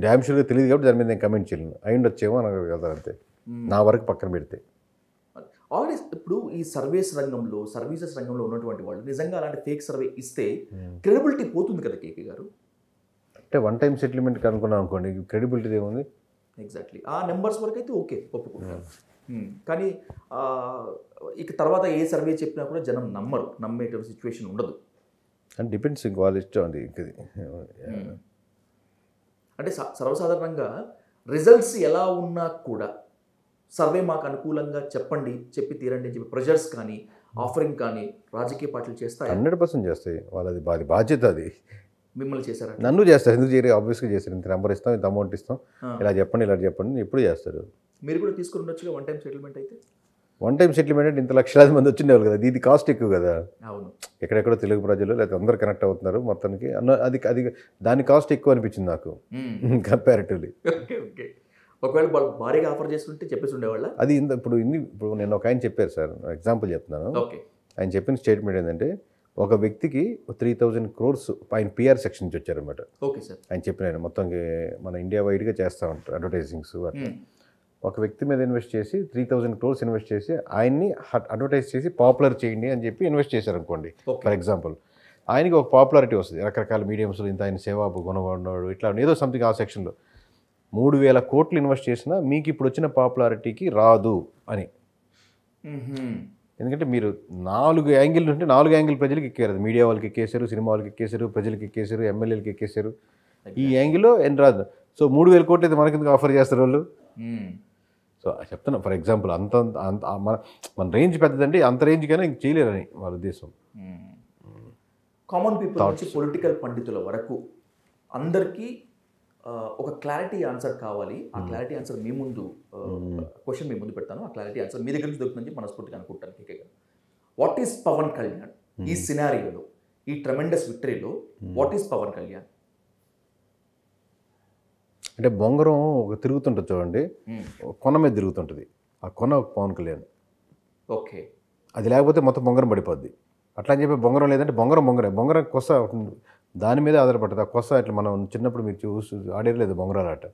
డ్యామ్ షూర్గా తెలియదు కాబట్టి దాని మీద నేను కమెంట్ చేయలేను. అయి ఉండొచ్చేమో అనగలుగుతాను అంతే, నా వరకు పక్కన పెడితే. ఆల్రెడీ ఇప్పుడు ఈ సర్వీసెస్ రంగంలో ఉన్నటువంటి వాళ్ళు నిజంగా అలాంటి ఫేక్ సర్వే ఇస్తే క్రెడిబిలిటీ పోతుంది కదా కేకే గారు. అంటే వన్ టైం సెటిల్మెంట్కి అనుకున్నాం అనుకోండి, క్రెడిబిలిటీ ఏముంది? ఎగ్జాక్ట్లీ ఆ నెంబర్స్ వరకు అయితే ఓకే, ఒప్పుకుంటారు. కానీ ఇక తర్వాత ఏ సర్వే చెప్పినా కూడా జనం నమ్మేటువంటి సిచ్యువేషన్ ఉండదు. అండ్ డిపెండ్స్, ఇంక వాళ్ళ ఇష్టం అది. అంటే సర్వసాధారణంగా రిజల్ట్స్ ఎలా ఉన్నా కూడా సర్వే మాకు అనుకూలంగా చెప్పి తీరండి అని చెప్పి ప్రెజర్స్ కానీ ఆఫరింగ్ కానీ రాజకీయ పార్టీలు చేస్తాయి. 100% చేస్తాయి, వాళ్ళది బాధ్యత. అది మిమ్మల్ని చేశారు, నన్ను చేస్తారు. ఎందుకు చేయరు? ఆబ్వియస్గా చేస్తారు. ఇంత నెంబర్ ఇస్తాం, ఇంత అమౌంట్ ఇస్తాం, ఇలా చెప్పండి ఎప్పుడు చేస్తారు. మీరు కూడా తీసుకుని ఉండొచ్చుగా వన్ టైం సెటిల్మెంట్ అయితే. వన్ టైం సెటిల్మెంట్ అంటే ఇంత లక్షలాది మంది వచ్చిండేవాళ్ళు కదా, ఇది కాస్ట్ ఎక్కువ కదా. అవును, ఎక్కడెక్కడో తెలుగు ప్రజలు లేకపోతే అందరు కనెక్ట్ అవుతున్నారు మొత్తానికి అది దాని కాస్ట్ ఎక్కువ అనిపించింది నాకు కంపారిటివ్లీ. ఓకే, ఒకవేళ భారీగా ఆఫర్ చేస్తుంటే చెప్పేసి ఉండేవాళ్ళ. అది ఇప్పుడు నేను ఒక ఆయన చెప్పారు సార్, ఎగ్జాంపుల్ చెప్తున్నాను. ఓకే, ఆయన చెప్పిన స్టేట్మెంట్ ఏంటంటే, ఒక వ్యక్తికి 3,000 crores ఆయన పిఆర్ సెక్షన్ నుంచి వచ్చారనమాట. ఓకే సార్, ఆయన చెప్పిన ఆయన మొత్తం మన ఇండియా వైడ్గా చేస్తూ ఉంటారు అడ్వర్టైజింగ్స్. ఒక వ్యక్తి మీద ఇన్వెస్ట్ చేసి 3,000 crores ఇన్వెస్ట్ చేసి ఆయన్ని అడ్వర్టైజ్ చేసి పాపులర్ చేయండి అని చెప్పి ఇన్వెస్ట్ చేశారనుకోండి. ఫర్ ఎగ్జాంపుల్, ఆయనకి ఒక పాపులారిటీ వస్తుంది, రకరకాల మీడియంస్లో ఇంత ఆయన సేవా గుణగొన్నాడు ఇట్లా ఏదో సంథింగ్ ఆ సెక్షన్లో. 3,000 కోట్లు ఇన్వెస్ట్ చేసినా మీకు ఇప్పుడు వచ్చిన పాపులారిటీకి రాదు అని. ఎందుకంటే మీరు 4 యాంగిల్ నుండి 4 యాంగిల్ ప్రజలకు ఎక్కారు. మీడియా వాళ్ళకి ఎక్కేశారు, సినిమా వాళ్ళకి ఎక్కేశారు, ప్రజలకు ఎక్కేశారు, ఎమ్మెల్యేలకు ఎక్కేశారు. ఈ యాంగిల్లో ఏం రాదు. సో 3,000 కోట్లు అయితే మనకి ఎందుకు ఆఫర్ చేస్తారు వాళ్ళు? సో చెప్తున్నా, ఫర్ ఎగ్జాంపుల్ అంత మన రేంజ్ పెద్దదంటే అంత రేంజ్ కన్నా ఇంక చేయలేరని వాళ్ళ ఉద్దేశం. కామన్ పీపుల్ నుంచి పొలిటికల్ పండితుల వరకు అందరికీ ఒక క్లారిటీ ఆన్సర్ కావాలి. ఆ క్లారిటీ ఆన్సర్ మీ ముందు క్వశ్చన్ మీ ముందు పెడతాను. ఆ క్లారిటీ ఆన్సర్ మీ దగ్గర నుంచి దొరుకుతుందని మనస్ఫూర్తిగా అనుకుంటాను. కేకే గారు, వాట్ ఈస్ పవన్ కళ్యాణ్ ఈ సినారియోలో, ఈ ట్రెమెండస్ విక్టరీలో? What is Pawan Kalyan? అంటే బొంగరం ఒక తిరుగుతుంటుంది చూడండి, కొన మీద తిరుగుతుంటుంది. ఆ కొన పవన్ కళ్యాణ్. ఓకే, అది లేకపోతే మొత్తం బొంగరం పడిపోద్ది. అట్లా అని చెప్పి బొంగరం లేదంటే బొంగరం కొస దాని మీద ఆధారపడుతుంది. ఆ కొస ఇట్లా మనం చిన్నప్పుడు మీరు ఆడేయలేదు బొంగరాలు ఆట.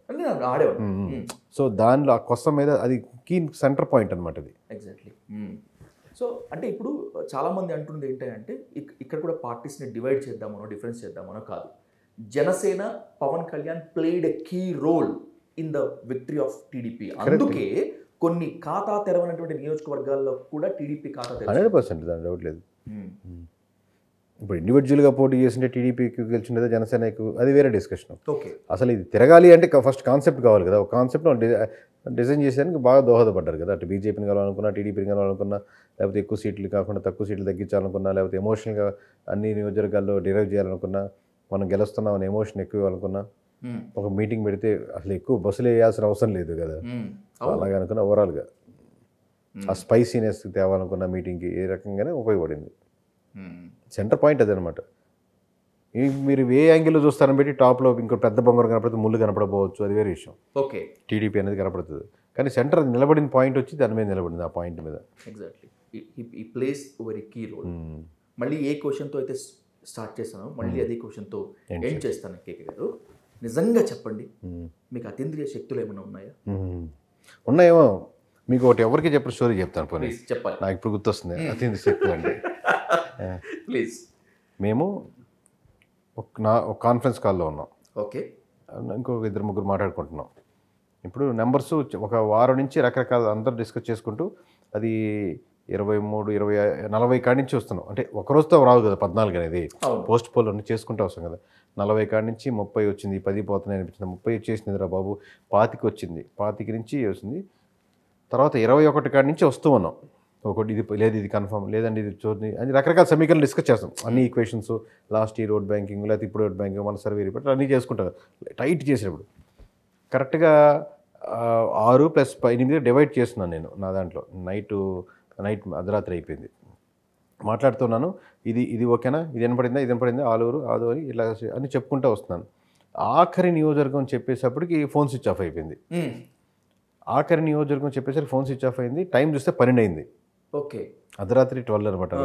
సో దానిలో ఆ కొస మీద అది కీ సెంటర్ పాయింట్ అనమాట అది. ఎగ్జాక్ట్లీ. సో అంటే ఇప్పుడు చాలామంది అంటుంది ఏంటంటే ఇక్కడ కూడా పార్టీస్ని డివైడ్ చేద్దామనో డిఫరెన్స్ చేద్దామనో కాదు. Janasena Pawan Kalyan played a key role in the victory of TDP. అందుకే కొన్ని ఖాతా తెరవనటువంటి నియోజకవర్గాల్లో కూడా టీడీపీ ఖాతా 100% దాని డౌట్ లేదు. ఇప్పుడు ఇండివిజువల్గా పోటీ చేసింటే టీడీపీకి గెలిచిందే జనసేనకు, అది వేరే డిస్కషన్. ఓకే, అసలు ఇది తిరగాలి అంటే ఫస్ట్ కాన్సెప్ట్ కావాలి కదా. ఒక కాన్సెప్ట్ డిజైన్ చేసేదానికి బాగా దోహదపడ్డారు కదా. అటు బీజేపీని కలవాలనుకున్నా, టీడీపీని కలవాలనుకున్నా, లేకపోతే ఎక్కువ సీట్లు కాకుండా తక్కువ సీట్లు తగ్గించాలనుకున్నా, లేకపోతే ఎమోషనల్గా అన్ని నియోజకవర్గాల్లో డిరైవ్ చేయాలనుకున్నా, మనం గెలుస్తున్నాం అనే ఎమోషన్ ఎక్కువ ఇవ్వాలనుకున్నా, ఒక మీటింగ్ పెడితే అసలు ఎక్కువ బస్సులు వేయాల్సిన అవసరం లేదు కదా. అలాగే అనుకున్నా ఓవరాల్గా ఆ స్పైసీనెస్ తేవాలనుకున్న మీటింగ్కి ఏ రకంగానే ఉపయోగపడింది. సెంటర్ పాయింట్ అదనమాట. మీరు ఏ యాంగిల్లో చూస్తారని బట్టి టాప్లో ఇంకో పెద్ద బొంగరం కనపడుతుంది, ముళ్ళు కనపడకపోవచ్చు, అది వేరే విషయం. ఓకే, టీడీపీ అనేది కనపడుతుంది, కానీ సెంటర్ నిలబడిన పాయింట్ వచ్చి దాని మీద నిలబడింది, ఆ పాయింట్ మీద. ఎగ్జాక్ట్లీ, ఈ ప్లేస్ వెరీ కీ రోల్. మళ్ళీ ఏ క్వశ్చన్తో అయితే స్టార్ట్ చేస్తాను, మళ్ళీ అదే క్వశ్చన్తో ఎండ్ చేస్తాను. కేకే గారు, నిజంగా చెప్పండి, మీకు అతీంద్రియ శక్తులు ఏమైనా ఉన్నాయా? ఉన్నాయేమో. మీకు ఒకటి ఎవరికి చెప్పిన స్టోరీ చెప్తాను. పోనీ చెప్పాలి, నాకు ఇప్పుడు గుర్తొస్తుంది అతీంద్రియ శక్తులు అంటే. ప్లీజ్. మేము ఒక కాన్ఫరెన్స్ కాల్లో ఉన్నాం. ఓకే, ఇంకొక 2-3 మాట్లాడుకుంటున్నాం. ఇప్పుడు నెంబర్స్ ఒక వారం నుంచి రకరకాల అందరూ డిస్కస్ చేసుకుంటూ అది 23, 20, 40 కాడి నుంచి వస్తున్నాం. అంటే ఒకరోజుతో రావు కదా 14 అనేది, పోస్ట్ పోల్ అన్నీ చేసుకుంటూ వస్తాం కదా. 40 కాడి నుంచి 30 వచ్చింది, 10 పోతున్నాయి అనిపించింది, 30 వచ్చేసింది రా బాబు, 25 వచ్చింది, 25 నుంచి వచ్చింది. తర్వాత 21 కాడి నుంచి వస్తూ ఉన్నాం. ఒకటి ఇది లేదు, ఇది కన్ఫర్మ్ లేదండి, ఇది చూడండి అని రకరకాల సమీకరణలు డిస్కస్ చేస్తాం. అన్ని ఈక్వేషన్స్, లాస్ట్ ఈ రోడ్ బ్యాంకింగ్, లేకపోతే ఇప్పుడు రోడ్ బ్యాంకింగ్, మన సర్వే రిపోర్ట్ అన్నీ చేసుకుంటాం టైట్ చేసేటప్పుడు. కరెక్ట్గా 6 + 8 డివైడ్ చేస్తున్నాను నేను నా దాంట్లో. నైట్ అర్ధరాత్రి అయిపోయింది. మాట్లాడుతున్నాను, ఇది ఓకేనా, ఇది వినపడిందా, ఇది వినపడిందా, ఆలూరు ఆదోని ఇట్లా అని చెప్పుకుంటూ వస్తున్నాను. ఆఖరి నియోజకవర్గం చెప్పేసప్పటికి ఫోన్ స్విచ్ ఆఫ్ అయిపోయింది. ఆఖరి నియోజకవర్గం చెప్పేసరికి ఫోన్ స్విచ్ ఆఫ్ అయింది. టైం చూస్తే 12 అయింది. ఓకే. అర్ధరాత్రి 12 అనమాట.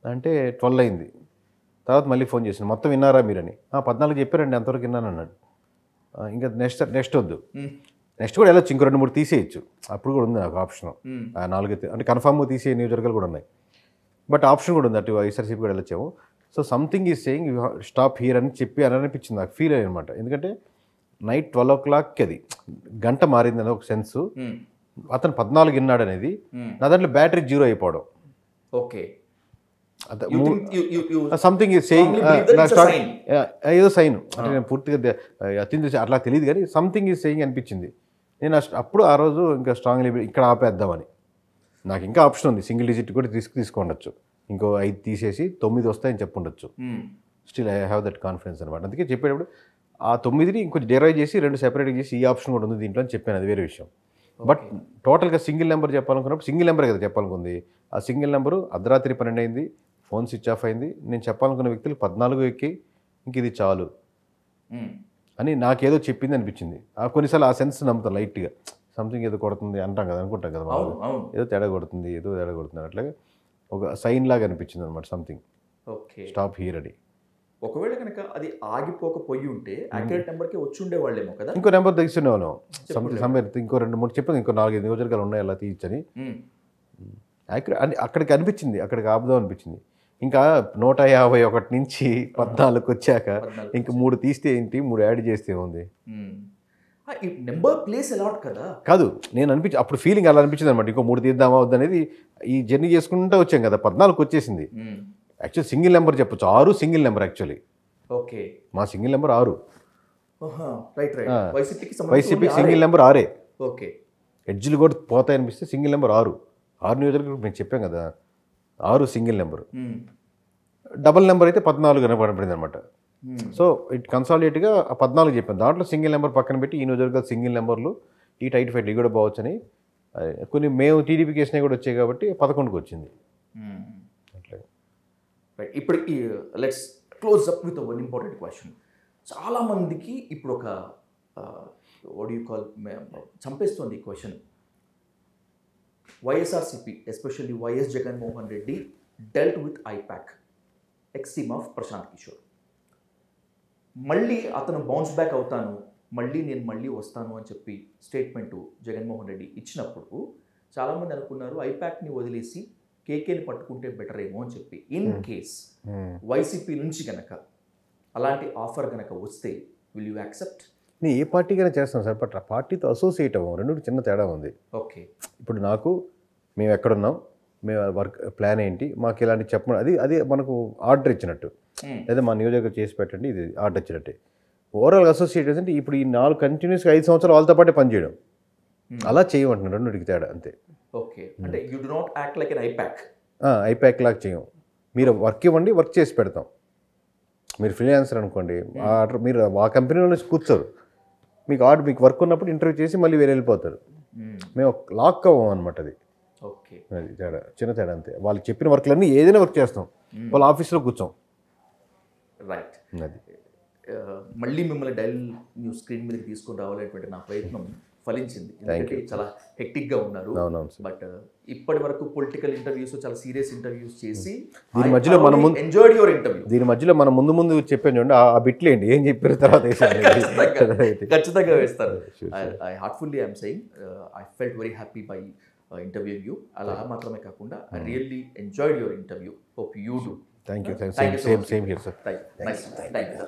అంటే 12 అయింది. తర్వాత మళ్ళీ ఫోన్ చేశాను, మొత్తం విన్నారా మీరని. 14 చెప్పారండి, అంతవరకు విన్నాను అన్నాడు. ఇంకా నెక్స్ట్ వద్దు, నెక్స్ట్ కూడా వెళ్ళొచ్చు, ఇంకో 2-3 తీసేయచ్చు, అప్పుడు కూడా ఉంది నాకు ఆప్షన్. 4 అంటే కన్ఫామ్గా తీసే నియోజకవర్గాలు కూడా ఉన్నాయి, బట్ ఆప్షన్ కూడా ఉంది, అటు వైఎస్ఆర్సీపీ కూడా వెళ్ళొచ్చాము. So something is saying you stop here అని చెప్పి అని అనిపించింది నాకు, ఫీల్ అయ్యి అనమాట. ఎందుకంటే నైట్ 12 o'clockకి అది గంట మారిందని ఒక సెన్సు. అతను 14 విన్నాడు అనేది, నా దాంట్లో బ్యాటరీ 0 అయిపోవడం. ఓకే. సంథింగ్ ఈజ్ సేయింగ్, ఏదో సైన్ అంటే నేను పూర్తిగా అత్యంత అట్లా తెలియదు, కానీ సంథింగ్ ఈజ్ సేయింగ్ అనిపించింది. నేను అప్పుడు ఆ రోజు ఇంకా స్ట్రాంగ్లీ ఇక్కడ ఆపేద్దామని. నాకు ఇంకా ఆప్షన్ ఉంది, సింగిల్ డిజిట్ కూడా తీసుకోండొచ్చు, ఇంకో 5 తీసేసి 9 వస్తాయని చెప్పుండొచ్చు. Still I have that confidence అనమాట. అందుకే చెప్పేటప్పుడు ఆ 9ని ఇంకొంచెం డెరైవ్ చేసి 2 సెపరేట్ చేసి ఈ ఆప్షన్ కూడా ఉంది దీంట్లో అని చెప్పాను, అది వేరే విషయం. బట్ టోటల్గా సింగిల్ నెంబర్ చెప్పాలనుకున్నప్పుడు సింగిల్ నెంబర్ కదా చెప్పాలనుకుంది. ఆ సింగిల్ నెంబరు అర్ధరాత్రి 12 అయింది, ఫోన్ స్విచ్ ఆఫ్ అయింది. నేను చెప్పాలనుకున్న వ్యక్తులు 14 ఎక్కి ఇంక ఇది చాలు అని నాకేదో చెప్పింది అనిపించింది. కొన్నిసార్లు ఆ సెన్స్ నమ్ముతాను లైట్గా, సంథింగ్ ఏదో కొడుతుంది అంటాం కదా, అనుకుంటాం కదా మనం, ఏదో తేడా కొడుతుంది అట్లాగే ఒక సైన్ లాగా అనిపించింది అనమాట, సంథింగ్. ఓకే. స్టాప్ హియర్ అని. ఒకవేళ కనుక అది ఆగిపోకపోయి ఉంటే యాక్యురేట్ నెంబర్కి వచ్చి ఉండేవాళ్ళేమో కదా. ఇంకో నెంబర్ తెగిస్తుండేవాళ్ళం, ఇంకో 2-3 చెప్పాను, ఇంకో 4-5 నియోజకవర్గాలు ఉన్నాయి అలా తీయచ్చని. యాక్యురేట్ అని అక్కడికి అనిపించింది, అక్కడికి ఆపుదాం అనిపించింది. ఇంకా 151 నుంచి 14కి వచ్చాక ఇంక 3 తీస్తే ఏంటి, 3 యాడ్ చేస్తే ఉంది. నెంబర్ ప్లేస్ అలాట్ కదా. కాదు, నేను అప్పుడు ఫీలింగ్ అలా అనిపించింది అనమాట, ఇంకో 3 తీద్దామా వద్దనేది. ఈ జర్నీ చేసుకుంటూ వచ్చాం కదా, 14కి వచ్చేసింది. యాక్చువల్ సింగిల్ నెంబర్ చెప్పొచ్చు, 6 సింగిల్ నెంబర్ యాక్చువల్లీ. ఓకే. మా single number 6. YCP single number 6. Okay. ఎడ్జ్లు కూడా పోతాయనిపిస్తే సింగిల్ నెంబర్ 6 నియోజకవర్గం మేము చెప్పాం కదా, 6 సింగిల్ నెంబర్. డబల్ నెంబర్ అయితే 14 కనపడింది అనమాట. సో ఇట్ కన్సాలిడేట్గా 14 చెప్పాను, దాంట్లో సింగిల్ నెంబర్ పక్కన పెట్టి ఈ నియోజకవర్గాలు సింగిల్ నెంబర్లు ఈ టైట్ ఫైట్ కూడా బావచ్చని. కొన్ని మేము టీడీపీకి వేసినవి కూడా వచ్చాయి కాబట్టి 11కి వచ్చింది. ఇప్పుడు let's close up with one important question. చాలామందికి ఇప్పుడు ఒక వాట్ యూ కాల్ చంపేస్తుంది ఈ question. YSRCP especially YS Jaganmohan Reddy dealt with IPAC, ex team of Prashant Kishor. మళ్ళీ అతను బౌన్స్ బ్యాక్ అవుతాను, నేను మళ్ళీ వస్తాను అని చెప్పి స్టేట్మెంటు జగన్మోహన్ రెడ్డి ఇచ్చినప్పుడు చాలామంది అనుకున్నారు ఐపాక్ని వదిలేసి కేకేని పట్టుకుంటే బెటర్ ఏమో అని చెప్పి. ఇన్ కేస్ వైసీపీ నుంచి కనుక అలాంటి ఆఫర్ కనుక వస్తే విల్ యూ యాక్సెప్ట్? నేను ఏ పార్టీకైనా చేస్తాను సార్, బట్ ఆ పార్టీతో అసోసియేట్ అవ్వం, రెండు చిన్న తేడా ఉంది. ఓకే. ఇప్పుడు మేము ఎక్కడున్నాం, మేము వర్క్ ప్లాన్ ఏంటి, మాకు ఇలాంటి చెప్పడం, అది మనకు ఆర్డర్ ఇచ్చినట్టు, లేదా మా నియోజకవర్గం చేసి పెట్టండి, ఇది ఆర్డర్ ఇచ్చినట్టే. ఓవరాల్ అసోసియేట్ అంటే ఇప్పుడు ఈ 4 కంటిన్యూస్గా 5 సంవత్సరాలు వాళ్ళతో పాటే పనిచేయడం, అలా చేయమంటున్నాడు, రెండుకి తేడా అంతే. ఓకే. అంటే you do not act like an IPAC. IPAC లాగా చేయం, మీరు వర్క్ ఇవ్వండి, వర్క్ చేసి పెడతాం. మీరు ఫ్రీలాన్సర్ అనుకోండి, ఆర్డర్ మీరు ఆ కంపెనీలో కూర్చోరు, మీకు వర్క్ ఉన్నప్పుడు ఇంటర్వ్యూ చేసి మళ్ళీ వేరే వెళ్ళిపోతారు. మేము లాక్ అవ్వం అనమాట, అది. ఓకే. అది తేడా, చిన్న తేడా అంతే. వాళ్ళు చెప్పిన వర్క్లన్నీ ఏదైనా వర్క్ చేస్తాం, వాళ్ళ ఆఫీస్లో కూర్చోం. రైట్. అది మళ్ళీ మిమ్మల్ని డైల్ న్యూస్ స్క్రీన్ మీదకి తీసుకొని రావాలనేటువంటి నా ప్రయత్నం ఫలించింది. ఎందుకంటే చాలా హెక్టిక్గా ఉన్నారు. బట్ ఇప్పటి వరకు పొలిటికల్ ఇంటర్వ్యూస్, చాలా సీరియస్ ఇంటర్వ్యూస్ చేసి దీని మధ్యలో మనం ఎంజాయ్డ్ యువర్ ఇంటర్వ్యూ. దీని మధ్యలో మనం ముందు చెప్పాను చూడండి, ఆ బిట్లేండి ఏం చెప్పారు తర్వాత ఖచ్చితంగా వేస్తారు. I heartfully I'm saying I felt very happy by interviewing you. అలా మాత్రమే కాకుండా I really enjoyed your interview. Hope you do. Thank you. Same here sir. Thank you.